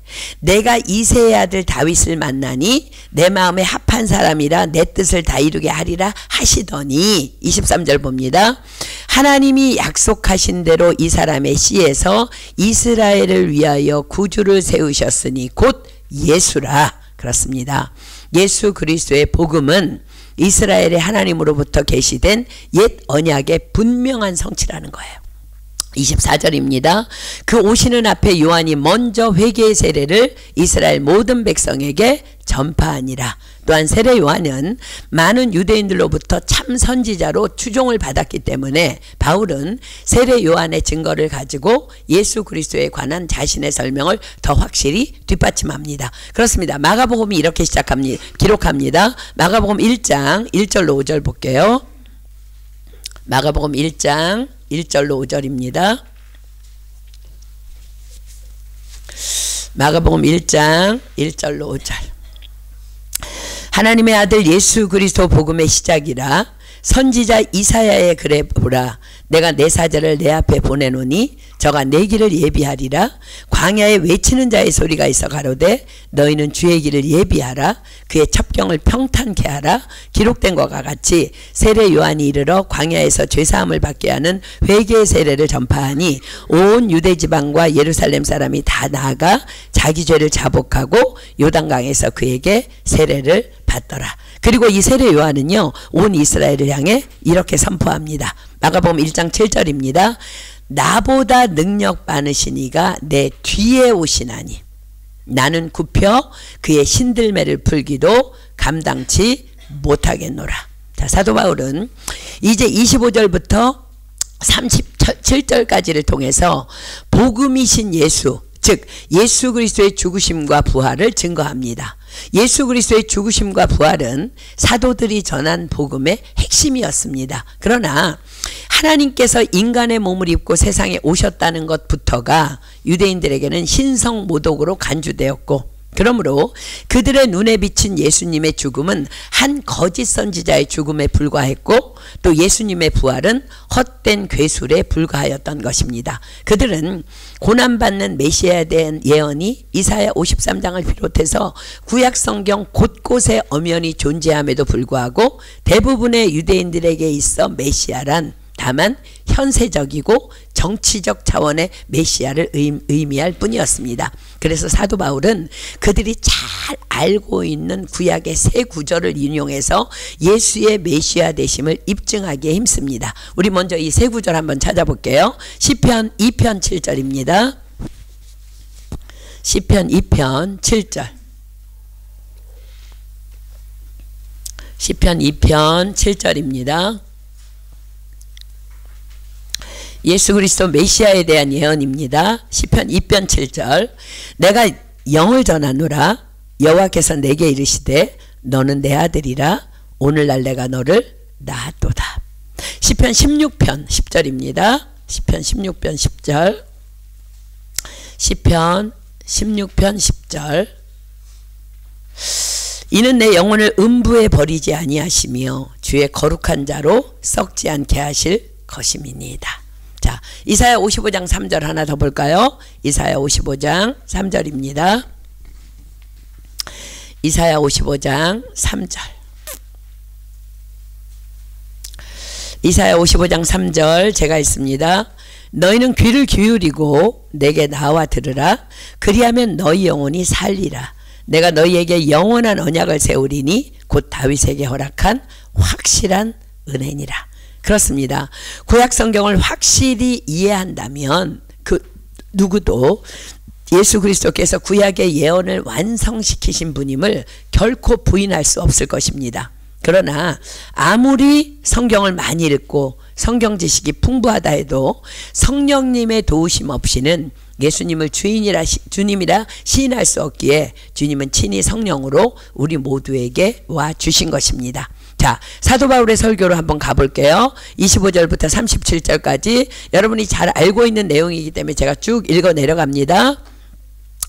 내가 이새의 아들 다윗을 만나니 내 마음에 합한 사람이라 내 뜻을 다 이루게 하리라 하시더니, 23절 봅니다. 하나님이 약속하신 대로 이 사람의 씨에서 이스라엘을 위하여 구주를 세우셨으니 곧 예수라. 그렇습니다. 예수 그리스도의 복음은 이스라엘의 하나님으로부터 계시된 옛 언약의 분명한 성취라는 거예요. 24절입니다. 그 오시는 앞에 요한이 먼저 회개의 세례를 이스라엘 모든 백성에게 전파하니라. 또한 세례 요한은 많은 유대인들로부터 참 선지자로 추종을 받았기 때문에 바울은 세례 요한의 증거를 가지고 예수 그리스도에 관한 자신의 설명을 더 확실히 뒷받침합니다. 그렇습니다. 마가복음이 이렇게 기록합니다. 마가복음 1장 1절로 5절 볼게요. 마가복음 1장 1절로 5절입니다. 마가복음 1장 1절로 5절. 하나님의 아들 예수 그리스도 복음의 시작이라 선지자 이사야의 글에 보라. 내가 내 사자를 내 앞에 보내노니 저가 내 길을 예비하리라. 광야에 외치는 자의 소리가 있어 가로되 너희는 주의 길을 예비하라. 그의 첩경을 평탄케 하라. 기록된 것과 같이 세례 요한이 이르러 광야에서 죄사함을 받게 하는 회개의 세례를 전파하니 온 유대 지방과 예루살렘 사람이 다 나아가 자기 죄를 자복하고 요단강에서 그에게 세례를 받더라. 그리고 이 세례 요한은요 온 이스라엘을 향해 이렇게 선포합니다. 마가복음 1장 7절입니다. 나보다 능력 많으신 이가 내 뒤에 오시나니 나는 굽혀 그의 신들매를 풀기도 감당치 못하겠노라. 자, 사도 바울은 이제 25절부터 37절까지를 통해서 복음이신 예수, 즉 예수 그리스도의 죽으심과 부활을 증거합니다. 예수 그리스도의 죽으심과 부활은 사도들이 전한 복음의 핵심이었습니다. 그러나 하나님께서 인간의 몸을 입고 세상에 오셨다는 것부터가 유대인들에게는 신성모독으로 간주되었고, 그러므로 그들의 눈에 비친 예수님의 죽음은 한 거짓 선지자의 죽음에 불과했고 또 예수님의 부활은 헛된 괴술에 불과하였던 것입니다. 그들은 고난받는 메시아에 대한 예언이 이사야 53장을 비롯해서 구약성경 곳곳에 엄연히 존재함에도 불구하고 대부분의 유대인들에게 있어 메시아란 다만 현세적이고 정치적 차원의 메시아를 의미할 뿐이었습니다. 그래서 사도 바울은 그들이 잘 알고 있는 구약의 세 구절을 인용해서 예수의 메시아 되심을 입증하기에 힘씁니다. 우리 먼저 이 세 구절 한번 찾아볼게요. 시편 2편 7절입니다. 시편 2편 7절. 시편 2편 7절입니다. 예수 그리스도 메시아에 대한 예언입니다. 시편 2편 7절. 내가 영을 전하노라. 여호와께서 내게 이르시되 너는 내 아들이라. 오늘날 내가 너를 낳았도다. 시편 16편 10절입니다. 시편 16편 10절. 시편 16편 10절. 이는 내 영혼을 음부에 버리지 아니하시며 주의 거룩한 자로 썩지 않게 하실 것임이니이다. 자, 이사야 55장 3절 하나 더 볼까요? 이사야 55장 3절입니다. 이사야 55장 3절. 이사야 55장 3절 제가 있습니다. 너희는 귀를 기울이고 내게 나와 들으라. 그리하면 너희 영혼이 살리라. 내가 너희에게 영원한 언약을 세우리니 곧 다윗에게 허락한 확실한 은혜니라. 그렇습니다. 구약 성경을 확실히 이해한다면 그 누구도 예수 그리스도께서 구약의 예언을 완성시키신 분임을 결코 부인할 수 없을 것입니다. 그러나 아무리 성경을 많이 읽고 성경 지식이 풍부하다 해도 성령님의 도우심 없이는 예수님을 주님이라 시인할 수 없기에 주님은 친히 성령으로 우리 모두에게 와 주신 것입니다. 자, 사도 바울의 설교로 한번 가볼게요. 25절부터 37절까지 여러분이 잘 알고 있는 내용이기 때문에 제가 쭉 읽어 내려갑니다.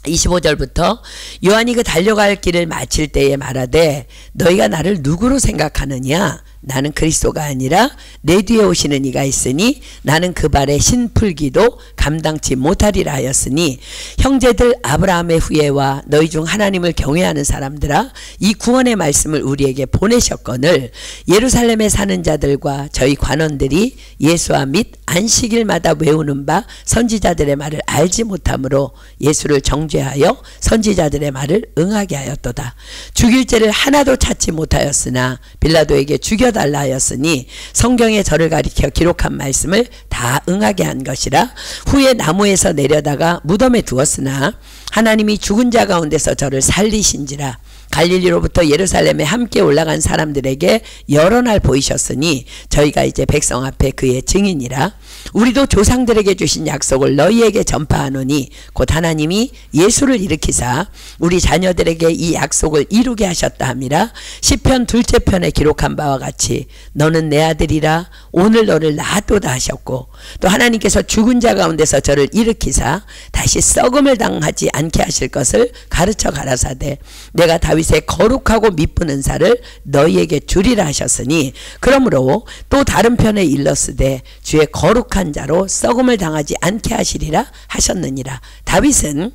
25절부터 요한이 그 달려갈 길을 마칠 때에 말하되 너희가 나를 누구로 생각하느냐? 나는 그리스도가 아니라 내 뒤에 오시는 이가 있으니 나는 그 발에 신 풀기도 감당치 못하리라 하였으니 형제들 아브라함의 후예와 너희 중 하나님을 경외하는 사람들아 이 구원의 말씀을 우리에게 보내셨거늘 예루살렘에 사는 자들과 저희 관원들이 예수와 및 안식일마다 외우는 바 선지자들의 말을 알지 못하므로 예수를 정죄하여 선지자들의 말을 응하게 하였도다. 죽일 죄를 하나도 찾지 못하였으나 빌라도에게 죽여달라 하였으니 성경에 저를 가리켜 기록한 말씀을 다 응하게 한 것이라. 후에 나무에서 내려다가 무덤에 두었으나 하나님이 죽은 자 가운데서 저를 살리신지라. 갈릴리로부터 예루살렘에 함께 올라간 사람들에게 여러 날 보이셨으니 저희가 이제 백성 앞에 그의 증인이라. 우리도 조상들에게 주신 약속을 너희에게 전파하노니 곧 하나님이 예수를 일으키사 우리 자녀들에게 이 약속을 이루게 하셨다 함이라. 시편 둘째 편에 기록한 바와 같이 너는 내 아들이라 오늘 너를 낳았도다 하셨고 또 하나님께서 죽은 자 가운데서 저를 일으키사 다시 썩음을 당하지 않게 하실 것을 가르쳐 가라사대 내가 다윗의 거룩하고 미쁜 은사를 너희에게 주리라 하셨으니 그러므로 또 다른 편에 일렀으되 주의 거룩한 자로 썩음을 당하지 않게 하시리라 하셨느니라. 다윗은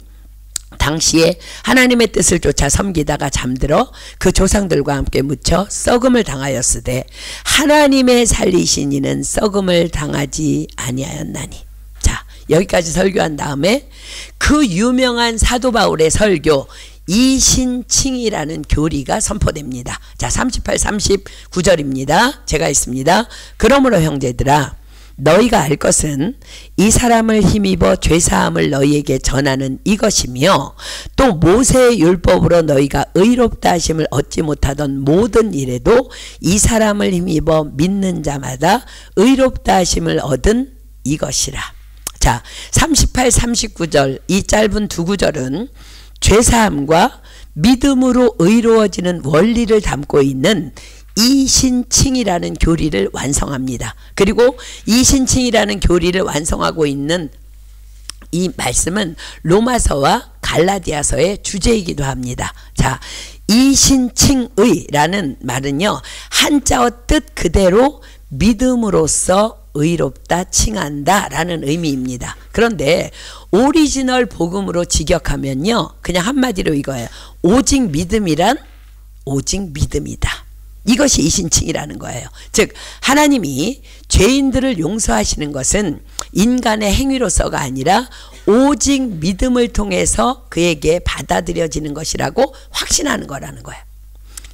당시에 하나님의 뜻을 쫓아 섬기다가 잠들어 그 조상들과 함께 묻혀 썩음을 당하였으되 하나님의 살리신 이는 썩음을 당하지 아니하였나니. 자, 여기까지 설교한 다음에 그 유명한 사도 바울의 설교 이신칭이라는 교리가 선포됩니다. 자, 38, 39절입니다. 제가 있습니다. 그러므로 형제들아, 너희가 알 것은 이 사람을 힘입어 죄사함을 너희에게 전하는 이것이며, 또 모세의 율법으로 너희가 의롭다 하심을 얻지 못하던 모든 일에도 이 사람을 힘입어 믿는 자마다 의롭다 하심을 얻은 이것이라. 자, 38, 39절 이 짧은 두 구절은 죄사함과 믿음으로 의로워지는 원리를 담고 있는 이신칭이라는 교리를 완성합니다. 그리고 이신칭이라는 교리를 완성하고 있는 이 말씀은 로마서와 갈라디아서의 주제이기도 합니다. 자, 이신칭의라는 말은요, 한자어 뜻 그대로 믿음으로써 의롭다 칭한다 라는 의미입니다. 그런데 오리지널 복음으로 직역하면요, 그냥 한마디로 이거예요. 오직 믿음이란 오직 믿음이다. 이것이 이신칭이라는 거예요. 즉 하나님이 죄인들을 용서하시는 것은 인간의 행위로서가 아니라 오직 믿음을 통해서 그에게 받아들여지는 것이라고 확신하는 거라는 거예요.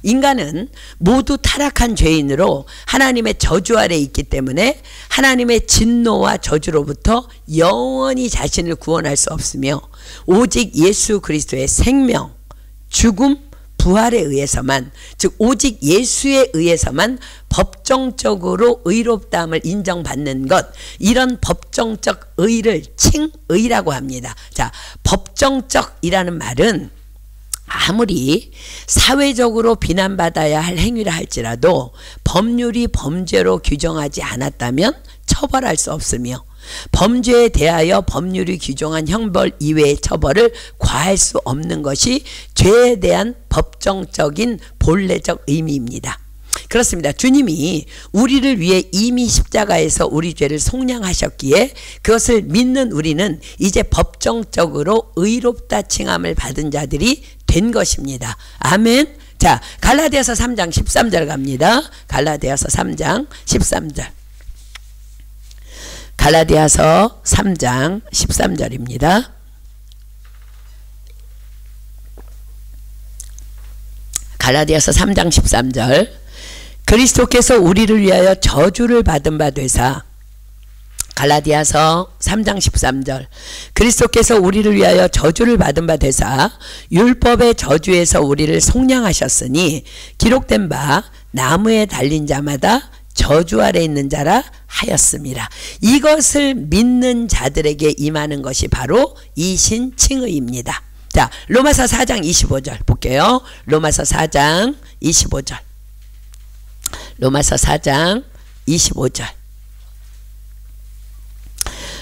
인간은 모두 타락한 죄인으로 하나님의 저주 아래 있기 때문에 하나님의 진노와 저주로부터 영원히 자신을 구원할 수 없으며, 오직 예수 그리스도의 생명, 죽음, 부활에 의해서만, 즉 오직 예수에 의해서만 법정적으로 의롭다함을 인정받는 것, 이런 법정적 의를 칭의라고 합니다. 자, 법정적이라는 말은 아무리 사회적으로 비난받아야 할 행위라 할지라도 법률이 범죄로 규정하지 않았다면 처벌할 수 없으며, 범죄에 대하여 법률이 규정한 형벌 이외의 처벌을 과할 수 없는 것이 죄에 대한 법정적인 본래적 의미입니다. 그렇습니다. 주님이 우리를 위해 이미 십자가에서 우리 죄를 속량하셨기에 그것을 믿는 우리는 이제 법정적으로 의롭다 칭함을 받은 자들이 된 것입니다. 아멘. 자, 갈라디아서 3장 13절 갑니다. 갈라디아서 3장 13절. 갈라디아서 3장 13절입니다. 갈라디아서 3장 13절. 그리스도께서 우리를 위하여 저주를 받은 바 되사, 갈라디아서 3장 13절. 그리스도께서 우리를 위하여 저주를 받은 바 되사 율법의 저주에서 우리를 속량하셨으니 기록된 바 나무에 달린 자마다 저주 아래 있는 자라 하였습니다. 이것을 믿는 자들에게 임하는 것이 바로 이신칭의입니다. 자, 로마서 4장 25절 볼게요. 로마서 4장 25절. 로마서 4장 25절.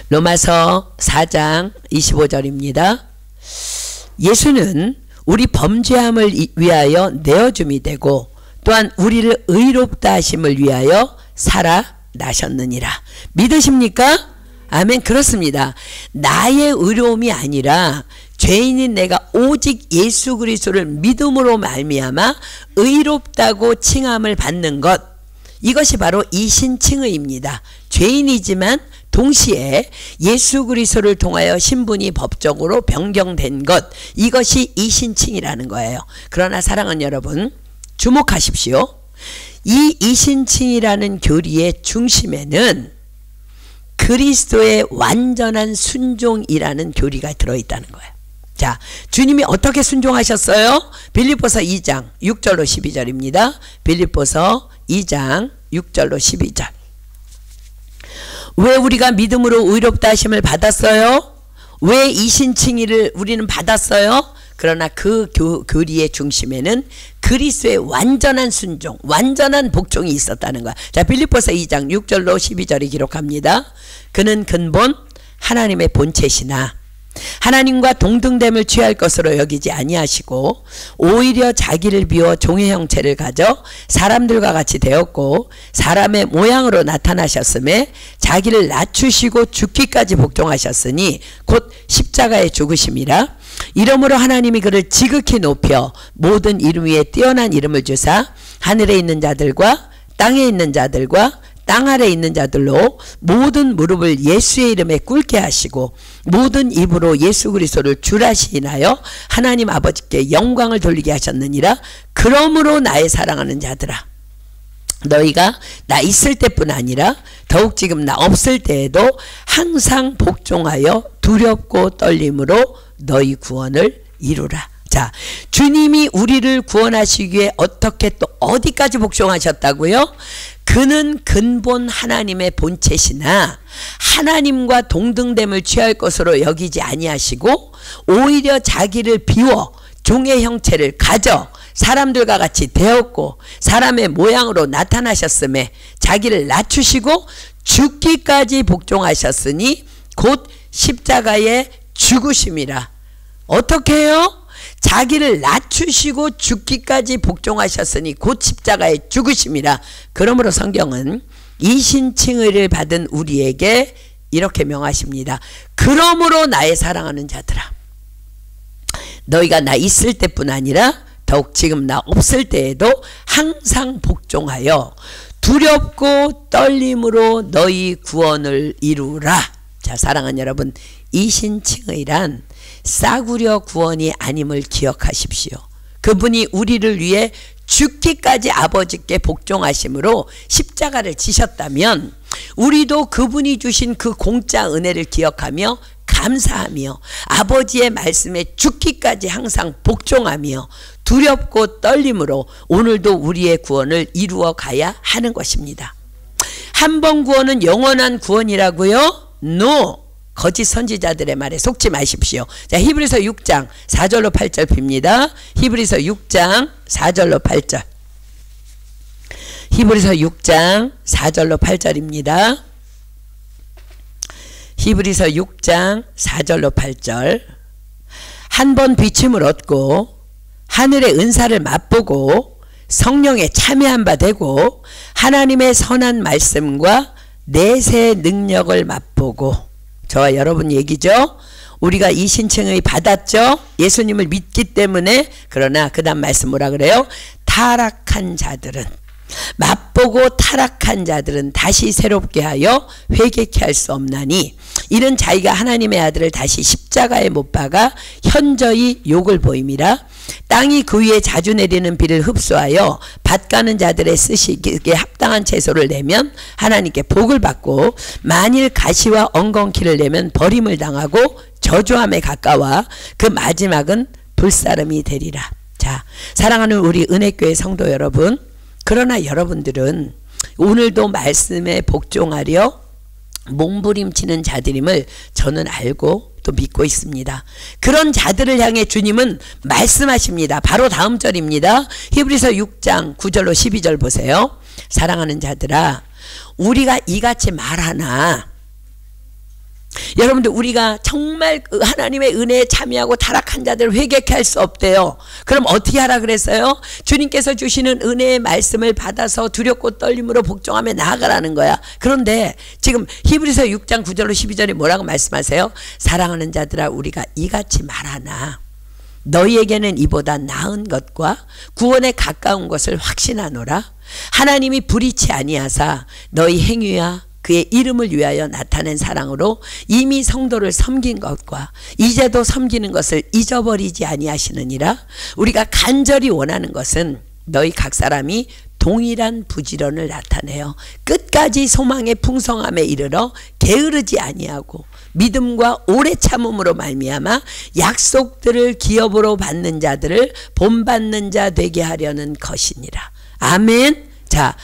로마서 4장 25절입니다. 예수는 우리 범죄함을 위하여 내어줌이 되고 또한 우리를 의롭다 하심을 위하여 살아나셨느니라. 믿으십니까? 아멘. 그렇습니다. 나의 의로움이 아니라 죄인인 내가 오직 예수 그리스도를 믿음으로 말미암아 의롭다고 칭함을 받는 것, 이것이 바로 이신칭의입니다. 죄인이지만 동시에 예수 그리스도를 통하여 신분이 법적으로 변경된 것, 이것이 이신칭이라는 거예요. 그러나 사랑하는 여러분, 주목하십시오. 이 이신칭이라는 교리의 중심에는 그리스도의 완전한 순종이라는 교리가 들어있다는 거예요. 자, 주님이 어떻게 순종하셨어요? 빌립보서 2장 6절로 12절입니다. 빌립보서 2장 6절로 12절. 왜 우리가 믿음으로 의롭다 하심을 받았어요? 왜 이신칭의를 우리는 받았어요? 그러나 그 교리의 중심에는 그리스도의 완전한 순종, 완전한 복종이 있었다는 거야. 자, 빌립보서 2장 6절로 12절이 기록합니다. 그는 근본 하나님의 본체시나 하나님과 동등됨을 취할 것으로 여기지 아니하시고 오히려 자기를 비워 종의 형체를 가져 사람들과 같이 되었고 사람의 모양으로 나타나셨음에 자기를 낮추시고 죽기까지 복종하셨으니 곧 십자가에 죽으심이라. 이러므로 하나님이 그를 지극히 높여 모든 이름 위에 뛰어난 이름을 주사 하늘에 있는 자들과 땅에 있는 자들과 땅 아래 있는 자들로 모든 무릎을 예수의 이름에 꿇게 하시고 모든 입으로 예수 그리스도를 주라 시인하여 하나님 아버지께 영광을 돌리게 하셨느니라. 그러므로 나의 사랑하는 자들아, 너희가 나 있을 때뿐 아니라 더욱 지금 나 없을 때에도 항상 복종하여 두렵고 떨림으로 너희 구원을 이루라. 자, 주님이 우리를 구원하시기 위해 어떻게 또 어디까지 복종하셨다고요? 그는 근본 하나님의 본체시나 하나님과 동등됨을 취할 것으로 여기지 아니하시고 오히려 자기를 비워 종의 형체를 가져 사람들과 같이 되었고 사람의 모양으로 나타나셨음에 자기를 낮추시고 죽기까지 복종하셨으니 곧 십자가에 죽으심이라. 어떻게 해요? 자기를 낮추시고 죽기까지 복종하셨으니 곧 십자가에 죽으심이라. 그러므로 성경은 이신칭의를 받은 우리에게 이렇게 명하십니다. 그러므로 나의 사랑하는 자들아, 너희가 나 있을 때뿐 아니라 더욱 지금 나 없을 때에도 항상 복종하여 두렵고 떨림으로 너희 구원을 이루라. 자, 사랑하는 여러분, 이신칭의란 싸구려 구원이 아님을 기억하십시오. 그분이 우리를 위해 죽기까지 아버지께 복종하심으로 십자가를 지셨다면 우리도 그분이 주신 그 공짜 은혜를 기억하며 감사하며 아버지의 말씀에 죽기까지 항상 복종하며 두렵고 떨림으로 오늘도 우리의 구원을 이루어 가야 하는 것입니다. 한 번 구원은 영원한 구원이라고요? No! 거짓 선지자들의 말에 속지 마십시오. 자, 히브리서 6장 4절로 8절 봅니다. 히브리서 6장 4절로 8절. 히브리서 6장 4절로 8절입니다. 히브리서 6장 4절로 8절. 한 번 비침을 얻고 하늘의 은사를 맛보고 성령에 참여한 바 되고 하나님의 선한 말씀과 내세의 능력을 맛보고, 저와 여러분 얘기죠. 우리가 이 신칭의 받았죠. 예수님을 믿기 때문에. 그러나 그 다음 말씀 뭐라 그래요? 타락한 자들은, 맛보고 타락한 자들은 다시 새롭게 하여 회개케 할 수 없나니 이는 자기가 하나님의 아들을 다시 십자가에 못 박아 현저히 욕을 보임이라. 땅이 그 위에 자주 내리는 비를 흡수하여 밭 가는 자들의 쓰시기에 합당한 채소를 내면 하나님께 복을 받고 만일 가시와 엉겅퀴를 내면 버림을 당하고 저주함에 가까워 그 마지막은 불사름이 되리라. 자, 사랑하는 우리 은혜교회 성도 여러분, 그러나 여러분들은 오늘도 말씀에 복종하려 몸부림치는 자들임을 저는 알고 또 믿고 있습니다. 그런 자들을 향해 주님은 말씀하십니다. 바로 다음 절입니다. 히브리서 6장 9절로 12절 보세요. 사랑하는 자들아, 우리가 이같이 말하나, 여러분들 우리가 정말 하나님의 은혜에 참여하고 타락한 자들을 회개케 할 수 없대요. 그럼 어떻게 하라 그랬어요? 주님께서 주시는 은혜의 말씀을 받아서 두렵고 떨림으로 복종하며 나아가라는 거야. 그런데 지금 히브리서 6장 9절로 12절에 뭐라고 말씀하세요? 사랑하는 자들아, 우리가 이같이 말하나 너희에게는 이보다 나은 것과 구원에 가까운 것을 확신하노라. 하나님이 불의치 아니하사 너희 행위와 그의 이름을 위하여 나타낸 사랑으로 이미 성도를 섬긴 것과 이제도 섬기는 것을 잊어버리지 아니하시느니라. 우리가 간절히 원하는 것은 너희 각 사람이 동일한 부지런을 나타내어 끝까지 소망의 풍성함에 이르러 게으르지 아니하고 믿음과 오래 참음으로 말미암아 약속들을 기업으로 받는 자들을 본받는 자 되게 하려는 것이니라. 아멘. 자,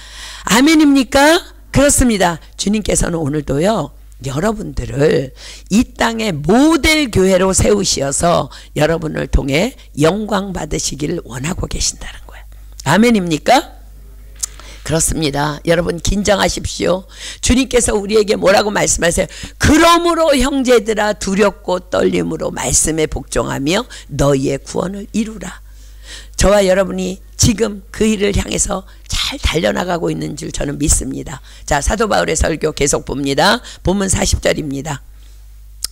아멘입니까? 그렇습니다. 주님께서는 오늘도요, 여러분들을 이 땅의 모델 교회로 세우시어서 여러분을 통해 영광 받으시기를 원하고 계신다는 거예요. 아멘입니까? 그렇습니다. 여러분 긴장하십시오. 주님께서 우리에게 뭐라고 말씀하세요? 그러므로 형제들아 두렵고 떨림으로 말씀에 복종하며 너희의 구원을 이루라. 저와 여러분이 지금 그 일을 향해서 잘 달려나가고 있는 줄 저는 믿습니다. 자, 사도 바울의 설교 계속 봅니다. 본문 40절입니다.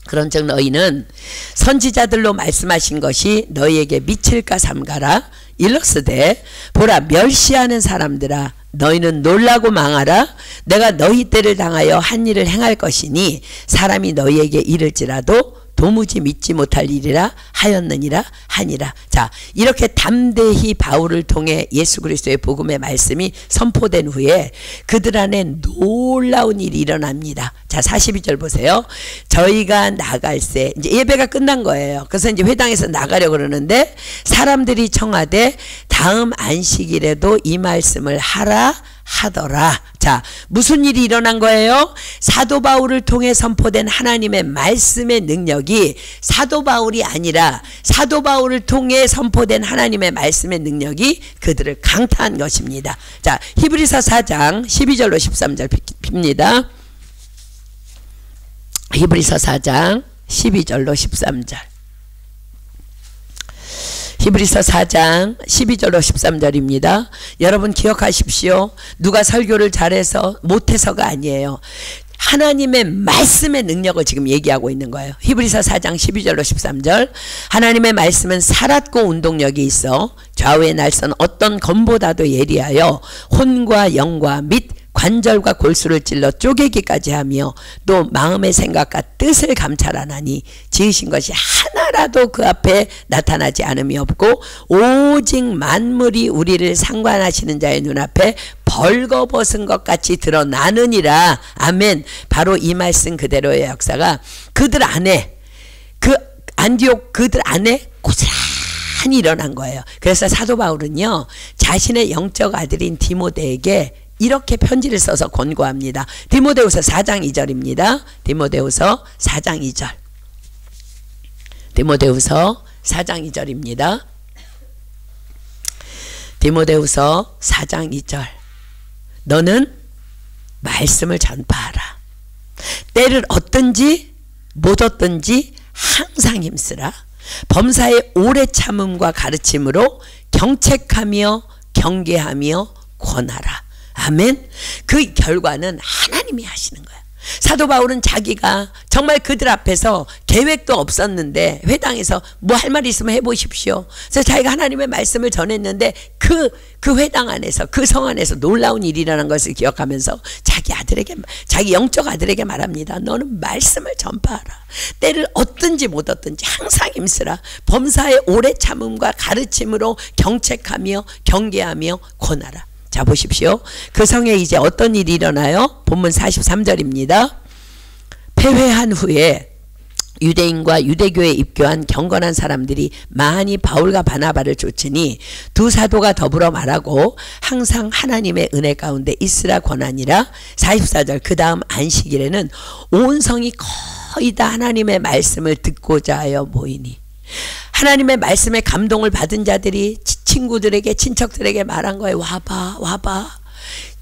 그런즉 너희는 선지자들로 말씀하신 것이 너희에게 미칠까 삼가라. 일러스되 보라, 멸시하는 사람들아 너희는 놀라고 망하라. 내가 너희 때를 당하여 한 일을 행할 것이니 사람이 너희에게 이를지라도 도무지 믿지 못할 일이라 하였느니라 하니라. 자, 이렇게 담대히 바울을 통해 예수 그리스도의 복음의 말씀이 선포된 후에 그들 안에 놀라운 일이 일어납니다. 자, 42절 보세요. 저희가 나갈새, 이제 예배가 끝난 거예요. 그래서 이제 회당에서 나가려고 그러는데 사람들이 청하되 다음 안식일에도 이 말씀을 하라 하더라. 자, 무슨 일이 일어난 거예요? 사도 바울을 통해 선포된 하나님의 말씀의 능력이 사도 바울이 아니라 사도 바울을 통해 선포된 하나님의 말씀의 능력이 그들을 강타한 것입니다. 자, 히브리서 4장 12절로 13절 핍니다. 히브리서 4장 12절로 13절. 히브리서 4장 12절로 13절입니다. 여러분 기억하십시오. 누가 설교를 잘해서 못해서가 아니에요. 하나님의 말씀의 능력을 지금 얘기하고 있는 거예요. 히브리서 4장 12절로 13절. 하나님의 말씀은 살았고 운동력이 있어 좌우의 날선 어떤 검보다도 예리하여 혼과 영과 및 관절과 골수를 찔러 쪼개기까지 하며 또 마음의 생각과 뜻을 감찰하나니 지으신 것이 하나라도 그 앞에 나타나지 않음이 없고 오직 만물이 우리를 상관하시는 자의 눈앞에 벌거벗은 것 같이 드러나느니라. 아멘. 바로 이 말씀 그대로의 역사가 그들 안에, 그 안디옥 그들 안에 고스란히 일어난 거예요. 그래서 사도 바울은요 자신의 영적 아들인 디모데에게 이렇게 편지를 써서 권고합니다. 디모데후서 4장 2절입니다. 디모데후서 4장 2절. 디모데후서 4장 2절입니다. 디모데후서 4장 2절. 너는 말씀을 전파하라. 때를 얻든지 못 얻든지 항상 힘쓰라. 범사의 오래 참음과 가르침으로 경책하며 경계하며 권하라. 아멘. 그 결과는 하나님이 하시는 거야. 사도 바울은 자기가 정말 그들 앞에서 계획도 없었는데 회당에서 뭐 할 말이 있으면 해보십시오. 그래서 자기가 하나님의 말씀을 전했는데 그 회당 안에서 그 성 안에서 놀라운 일이 일어난 것을 기억하면서 자기 아들에게, 자기 영적 아들에게 말합니다. 너는 말씀을 전파하라. 때를 얻든지 못 얻든지 항상 힘쓰라. 범사의 오래 참음과 가르침으로 경책하며 경계하며 권하라. 자, 보십시오. 그 성에 이제 어떤 일이 일어나요? 본문 43절입니다. 패회한 후에 유대인과 유대교에 입교한 경건한 사람들이 많이 바울과 바나바를 쫓으니 두 사도가 더불어 말하고 항상 하나님의 은혜 가운데 있으라 권하니라. 44절. 그 다음 안식일에는 온 성이 거의 다 하나님의 말씀을 듣고자 하여 모이니 하나님의 말씀에 감동을 받은 자들이 친구들에게 친척들에게 말한 거예요. 와봐 와봐.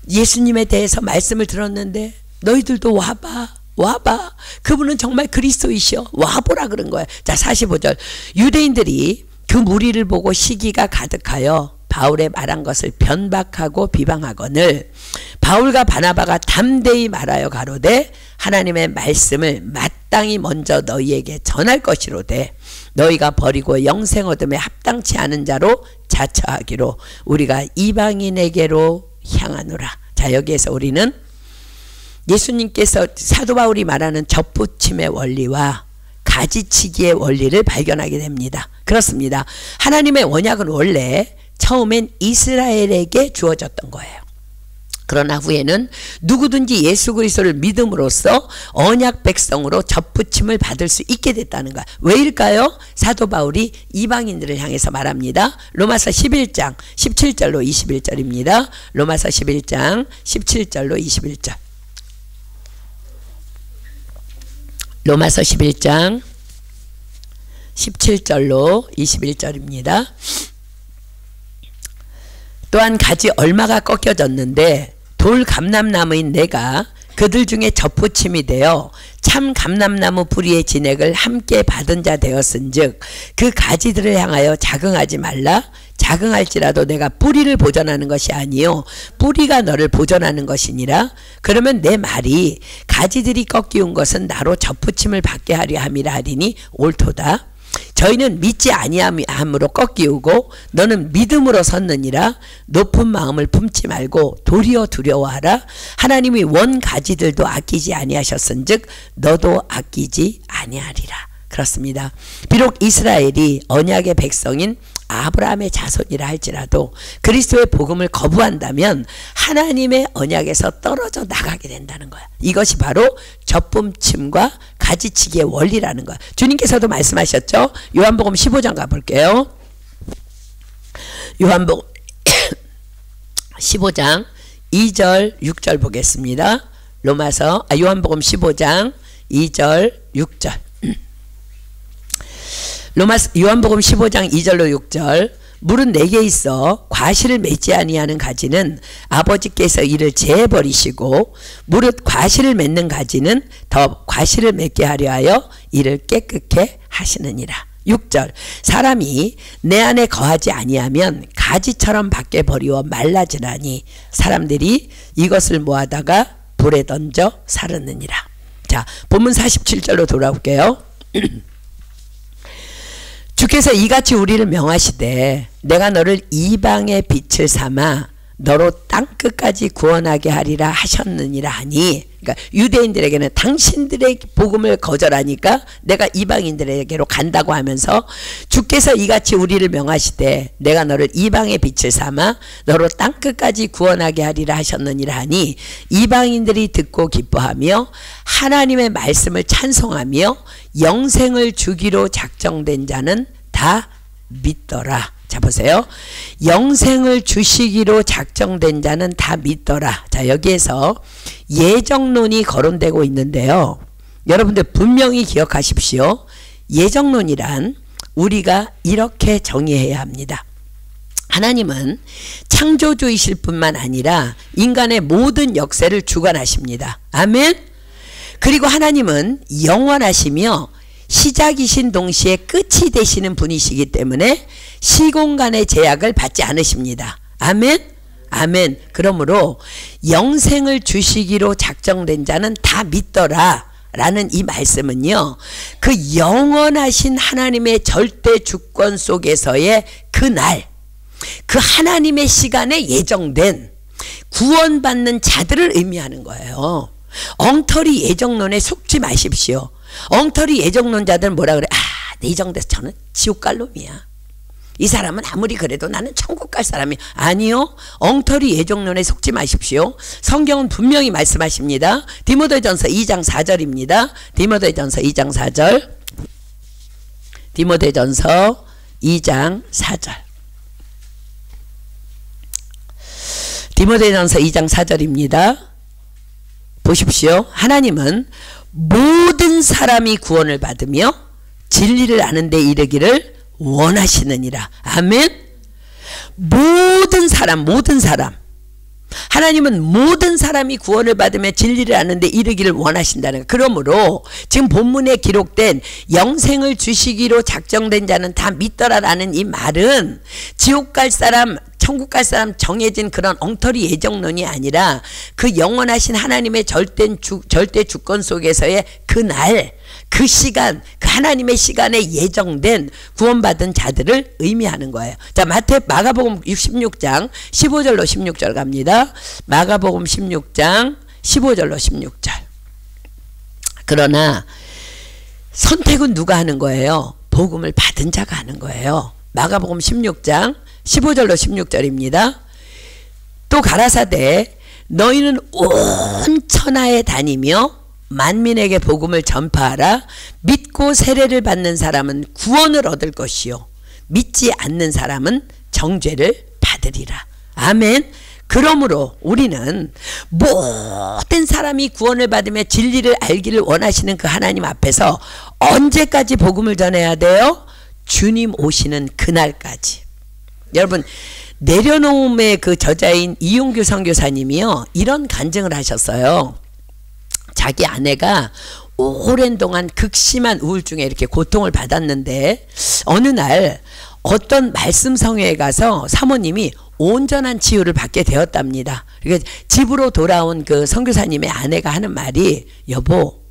예수님에 대해서 말씀을 들었는데 너희들도 와봐 와봐. 그분은 정말 그리스도이셔. 와보라 그런 거예요. 자, 45절. 유대인들이 그 무리를 보고 시기가 가득하여 바울의 말한 것을 변박하고 비방하거늘 바울과 바나바가 담대히 말하여 가로되 하나님의 말씀을 마땅히 먼저 너희에게 전할 것이로되 너희가 버리고 영생 얻음에 합당치 않은 자로 자처하기로 우리가 이방인에게로 향하노라. 자, 여기에서 우리는 예수님께서 사도 바울이 말하는 접붙임의 원리와 가지치기의 원리를 발견하게 됩니다. 그렇습니다. 하나님의 언약은 원래 처음엔 이스라엘에게 주어졌던 거예요. 그러나 후에는 누구든지 예수 그리스도를 믿음으로써 언약 백성으로 접붙임을 받을 수 있게 됐다는 거야. 왜일까요? 사도 바울이 이방인들을 향해서 말합니다. 로마서 11장 17절로 21절입니다. 로마서 11장 17절로 21절. 로마서 11장 17절로 21절입니다. 또한 가지 얼마가 꺾여졌는데 돌 감람나무인 내가 그들 중에 접붙임이 되어 참 감람나무 뿌리의 진액을 함께 받은 자 되었은즉 그 가지들을 향하여 자긍하지 말라. 자긍할지라도 내가 뿌리를 보전하는 것이 아니요 뿌리가 너를 보전하는 것이니라. 그러면 내 말이 가지들이 꺾이운 것은 나로 접붙임을 받게 하려 함이라 하리니 옳도다. 저희는 믿지 아니함으로 꺾이우고 너는 믿음으로 섰느니라. 높은 마음을 품지 말고 도리어 두려워하라. 하나님이 원 가지들도 아끼지 아니하셨은즉 너도 아끼지 아니하리라. 그렇습니다. 비록 이스라엘이 언약의 백성인 아브라함의 자손이라 할지라도 그리스도의 복음을 거부한다면 하나님의 언약에서 떨어져 나가게 된다는 거야. 이것이 바로 젖품침과 가지치기의 원리라는 거야. 주님께서도 말씀하셨죠. 요한복음 15장 가볼게요. 요한복음 15장 2절 6절 보겠습니다. 요한복음 15장 2절 6절. 요한복음 15장 2절로 6절. 물은 내게 있어 과실을 맺지 아니하는 가지는 아버지께서 이를 제해버리시고 무릇 과실을 맺는 가지는 더 과실을 맺게 하려 하여 이를 깨끗게 하시느니라. 6절. 사람이 내 안에 거하지 아니하면 가지처럼 밖에 버리워 말라지나니 사람들이 이것을 모아다가 불에 던져 사르느니라. 자, 본문 47절로 돌아올게요. 주께서 이같이 우리를 명하시되 내가 너를 이방의 빛을 삼아 너로 땅끝까지 구원하게 하리라 하셨느니라 하니, 그러니까 유대인들에게는 당신들의 복음을 거절하니까 내가 이방인들에게로 간다고 하면서 주께서 이같이 우리를 명하시되 내가 너를 이방의 빛을 삼아 너로 땅끝까지 구원하게 하리라 하셨느니라 하니, 이방인들이 듣고 기뻐하며 하나님의 말씀을 찬송하며 영생을 주기로 작정된 자는 다 믿더라. 자, 보세요. 영생을 주시기로 작정된 자는 다 믿더라. 자, 여기에서 예정론이 거론되고 있는데요. 여러분들 분명히 기억하십시오. 예정론이란 우리가 이렇게 정의해야 합니다. 하나님은 창조주이실 뿐만 아니라 인간의 모든 역사를 주관하십니다. 아멘. 그리고 하나님은 영원하시며 시작이신 동시에 끝이 되시는 분이시기 때문에 시공간의 제약을 받지 않으십니다. 아멘. 아멘. 그러므로 영생을 주시기로 작정된 자는 다 믿더라 라는 이 말씀은요, 그 영원하신 하나님의 절대 주권 속에서의 그날, 그 하나님의 시간에 예정된 구원받는 자들을 의미하는 거예요. 엉터리 예정론에 속지 마십시오. 엉터리 예정론자들은 뭐라 그래? 예정돼서 저는 지옥 갈 놈이야. 이 사람은 아무리 그래도 나는 천국 갈 사람이 아니요. 엉터리 예정론에 속지 마십시오. 성경은 분명히 말씀하십니다. 디모데전서 2장 4절입니다. 디모데전서 2장 4절. 디모데전서 2장 4절. 디모데전서 2장 4절입니다. 보십시오. 하나님은 모든 사람이 구원을 받으며 진리를 아는 데 이르기를 원하시느니라. 아멘. 모든 사람. 하나님은 모든 사람이 구원을 받으며 진리를 아는 데 이르기를 원하신다는 거예요. 그러므로 지금 본문에 기록된 영생을 주시기로 작정된 자는 다 믿더라라는 이 말은 지옥 갈 사람, 천국 갈 사람 정해진 그런 엉터리 예정론이 아니라 그 영원하신 하나님의 절대 주권 속에서의 그날, 그 시간, 그 하나님의 시간에 예정된 구원받은 자들을 의미하는 거예요. 자, 마가복음 16장 15절로 16절 갑니다. 마가복음 16장 15절로 16절. 그러나 선택은 누가 하는 거예요? 복음을 받은 자가 하는 거예요. 마가복음 16장 15절로 16절입니다. 또 가라사대 너희는 온 천하에 다니며 만민에게 복음을 전파하라. 믿고 세례를 받는 사람은 구원을 얻을 것이요 믿지 않는 사람은 정죄를 받으리라. 아멘. 그러므로 우리는 모든 사람이 구원을 받으며 진리를 알기를 원하시는 그 하나님 앞에서 언제까지 복음을 전해야 돼요? 주님 오시는 그날까지. 여러분, 내려놓음의 그 저자인 이용규 선교사님이요, 이런 간증을 하셨어요. 자기 아내가 오랜 동안 극심한 우울증에 이렇게 고통을 받았는데 어느 날 어떤 말씀성회에 가서 사모님이 온전한 치유를 받게 되었답니다. 그러니까 집으로 돌아온 그 선교사님의 아내가 하는 말이, 여보,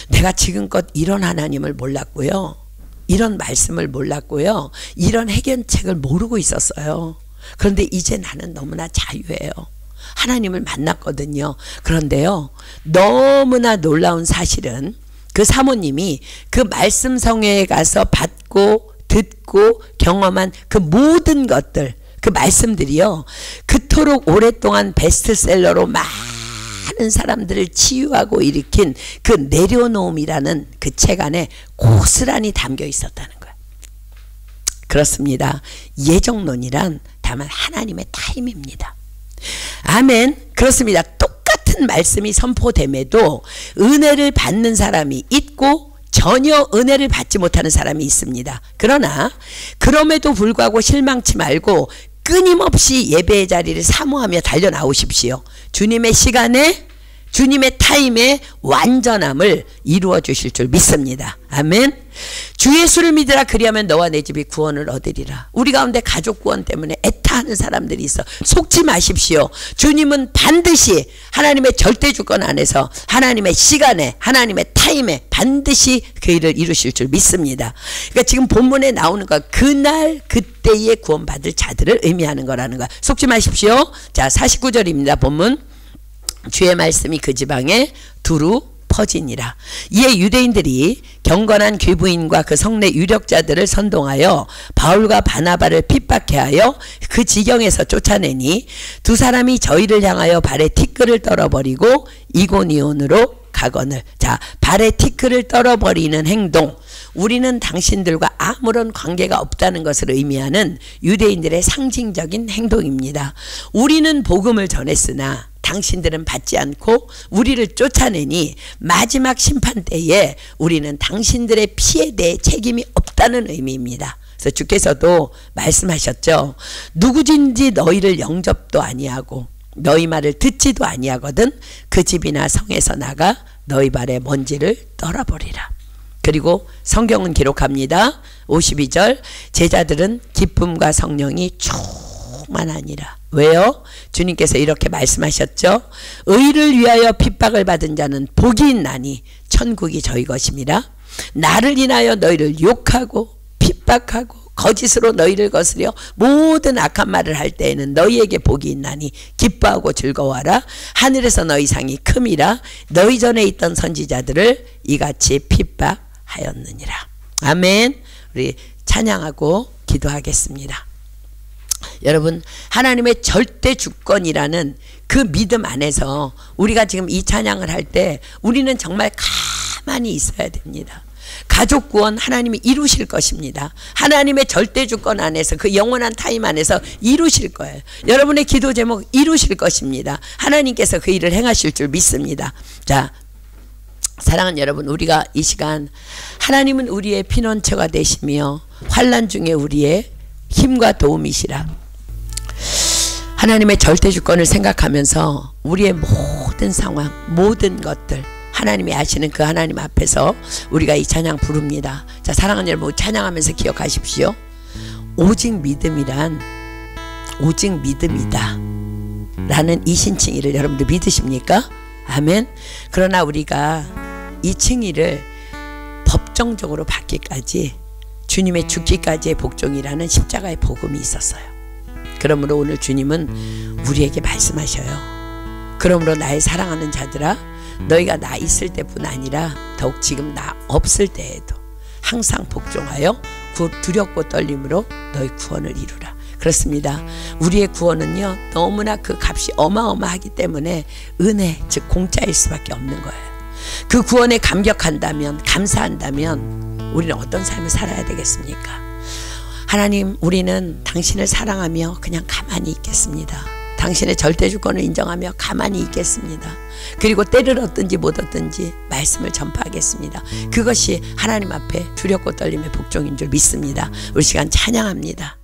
내가 지금껏 이런 하나님을 몰랐고요, 이런 말씀을 몰랐고요. 이런 해결책을 모르고 있었어요. 그런데 이제 나는 너무나 자유해요. 하나님을 만났거든요. 그런데요, 너무나 놀라운 사실은 그 사모님이 그 말씀 성회에 가서 받고 듣고 경험한 그 모든 것들, 그 말씀들이요, 그토록 오랫동안 베스트셀러로 많은 사람들을 치유하고 일으킨 그 내려놓음이라는 그 책 안에 고스란히 담겨 있었다는 거예요. 그렇습니다. 예정론이란 다만 하나님의 타임입니다. 아멘. 그렇습니다. 똑같은 말씀이 선포됨에도 은혜를 받는 사람이 있고 전혀 은혜를 받지 못하는 사람이 있습니다. 그러나 그럼에도 불구하고 실망치 말고 끊임없이 예배의 자리를 사모하며 달려나오십시오. 주님의 시간에, 주님의 타임에 완전함을 이루어 주실 줄 믿습니다. 아멘. 주 예수를 믿으라, 그리하면 너와 내 집이 구원을 얻으리라. 우리 가운데 가족 구원 때문에 애타하는 사람들이 있어. 속지 마십시오. 주님은 반드시 하나님의 절대 주권 안에서 하나님의 시간에, 하나님의 타임에 반드시 그 일을 이루실 줄 믿습니다. 그러니까 지금 본문에 나오는 것, 그날 그때에 구원받을 자들을 의미하는 거라는 거. 속지 마십시오. 자, 49절입니다. 본문. 주의 말씀이 그 지방에 두루 퍼지니라. 이에 유대인들이 경건한 귀부인과 그 성내 유력자들을 선동하여 바울과 바나바를 핍박해 하여 그 지경에서 쫓아내니 두 사람이 저희를 향하여 발에 티끌을 떨어버리고 이고니온으로 가거늘. 자, 발에 티끌을 떨어버리는 행동, 우리는 당신들과 아무런 관계가 없다는 것을 의미하는 유대인들의 상징적인 행동입니다. 우리는 복음을 전했으나 당신들은 받지 않고 우리를 쫓아내니 마지막 심판 때에 우리는 당신들의 피에 대해 책임이 없다는 의미입니다. 그래서 주께서도 말씀하셨죠. 누구든지 너희를 영접도 아니하고 너희 말을 듣지도 아니하거든 그 집이나 성에서 나가 너희 발에 먼지를 떨어버리라. 그리고 성경은 기록합니다. 52절, 제자들은 기쁨과 성령이 충만하니라. 왜요? 주님께서 이렇게 말씀하셨죠. 의를 위하여 핍박을 받은 자는 복이 있나니 천국이 저희 것임이라. 나를 인하여 너희를 욕하고 핍박하고 거짓으로 너희를 거스려 모든 악한 말을 할 때에는 너희에게 복이 있나니 기뻐하고 즐거워하라. 하늘에서 너희 상이 큼이라. 너희 전에 있던 선지자들을 이같이 핍박하였느니라. 아멘. 우리 찬양하고 기도하겠습니다. 여러분, 하나님의 절대 주권이라는 그 믿음 안에서 우리가 지금 이 찬양을 할 때 우리는 정말 가만히 있어야 됩니다. 가족 구원 하나님이 이루실 것입니다. 하나님의 절대 주권 안에서, 그 영원한 타임 안에서 이루실 거예요. 여러분의 기도 제목 이루실 것입니다. 하나님께서 그 일을 행하실 줄 믿습니다. 자, 사랑하는 여러분, 우리가 이 시간 하나님은 우리의 피난처가 되시며 환난 중에 우리의 힘과 도움이시라. 하나님의 절대 주권을 생각하면서 우리의 모든 상황, 모든 것들 하나님이 아시는 그 하나님 앞에서 우리가 이 찬양 부릅니다. 자, 사랑하는 여러분, 찬양하면서 기억하십시오. 오직 믿음이란 오직 믿음이다 라는 이 신칭의를 여러분들 믿으십니까? 아멘. 그러나 우리가 이 칭의를 법정적으로 받기까지 주님의 죽기까지의 복종이라는 십자가의 복음이 있었어요. 그러므로 오늘 주님은 우리에게 말씀하셔요. 그러므로 나의 사랑하는 자들아, 너희가 나 있을 때뿐 아니라 더욱 지금 나 없을 때에도 항상 복종하여 두렵고 떨림으로 너희 구원을 이루라. 그렇습니다. 우리의 구원은요, 너무나 그 값이 어마어마하기 때문에 은혜, 즉 공짜일 수밖에 없는 거예요. 그 구원에 감격한다면, 감사한다면 우리는 어떤 삶을 살아야 되겠습니까? 하나님, 우리는 당신을 사랑하며 그냥 가만히 있겠습니다. 당신의 절대 주권을 인정하며 가만히 있겠습니다. 그리고 때를 얻든지 못 얻든지 말씀을 전파하겠습니다. 그것이 하나님 앞에 두렵고 떨림의 복종인 줄 믿습니다. 우리 시간 찬양합니다.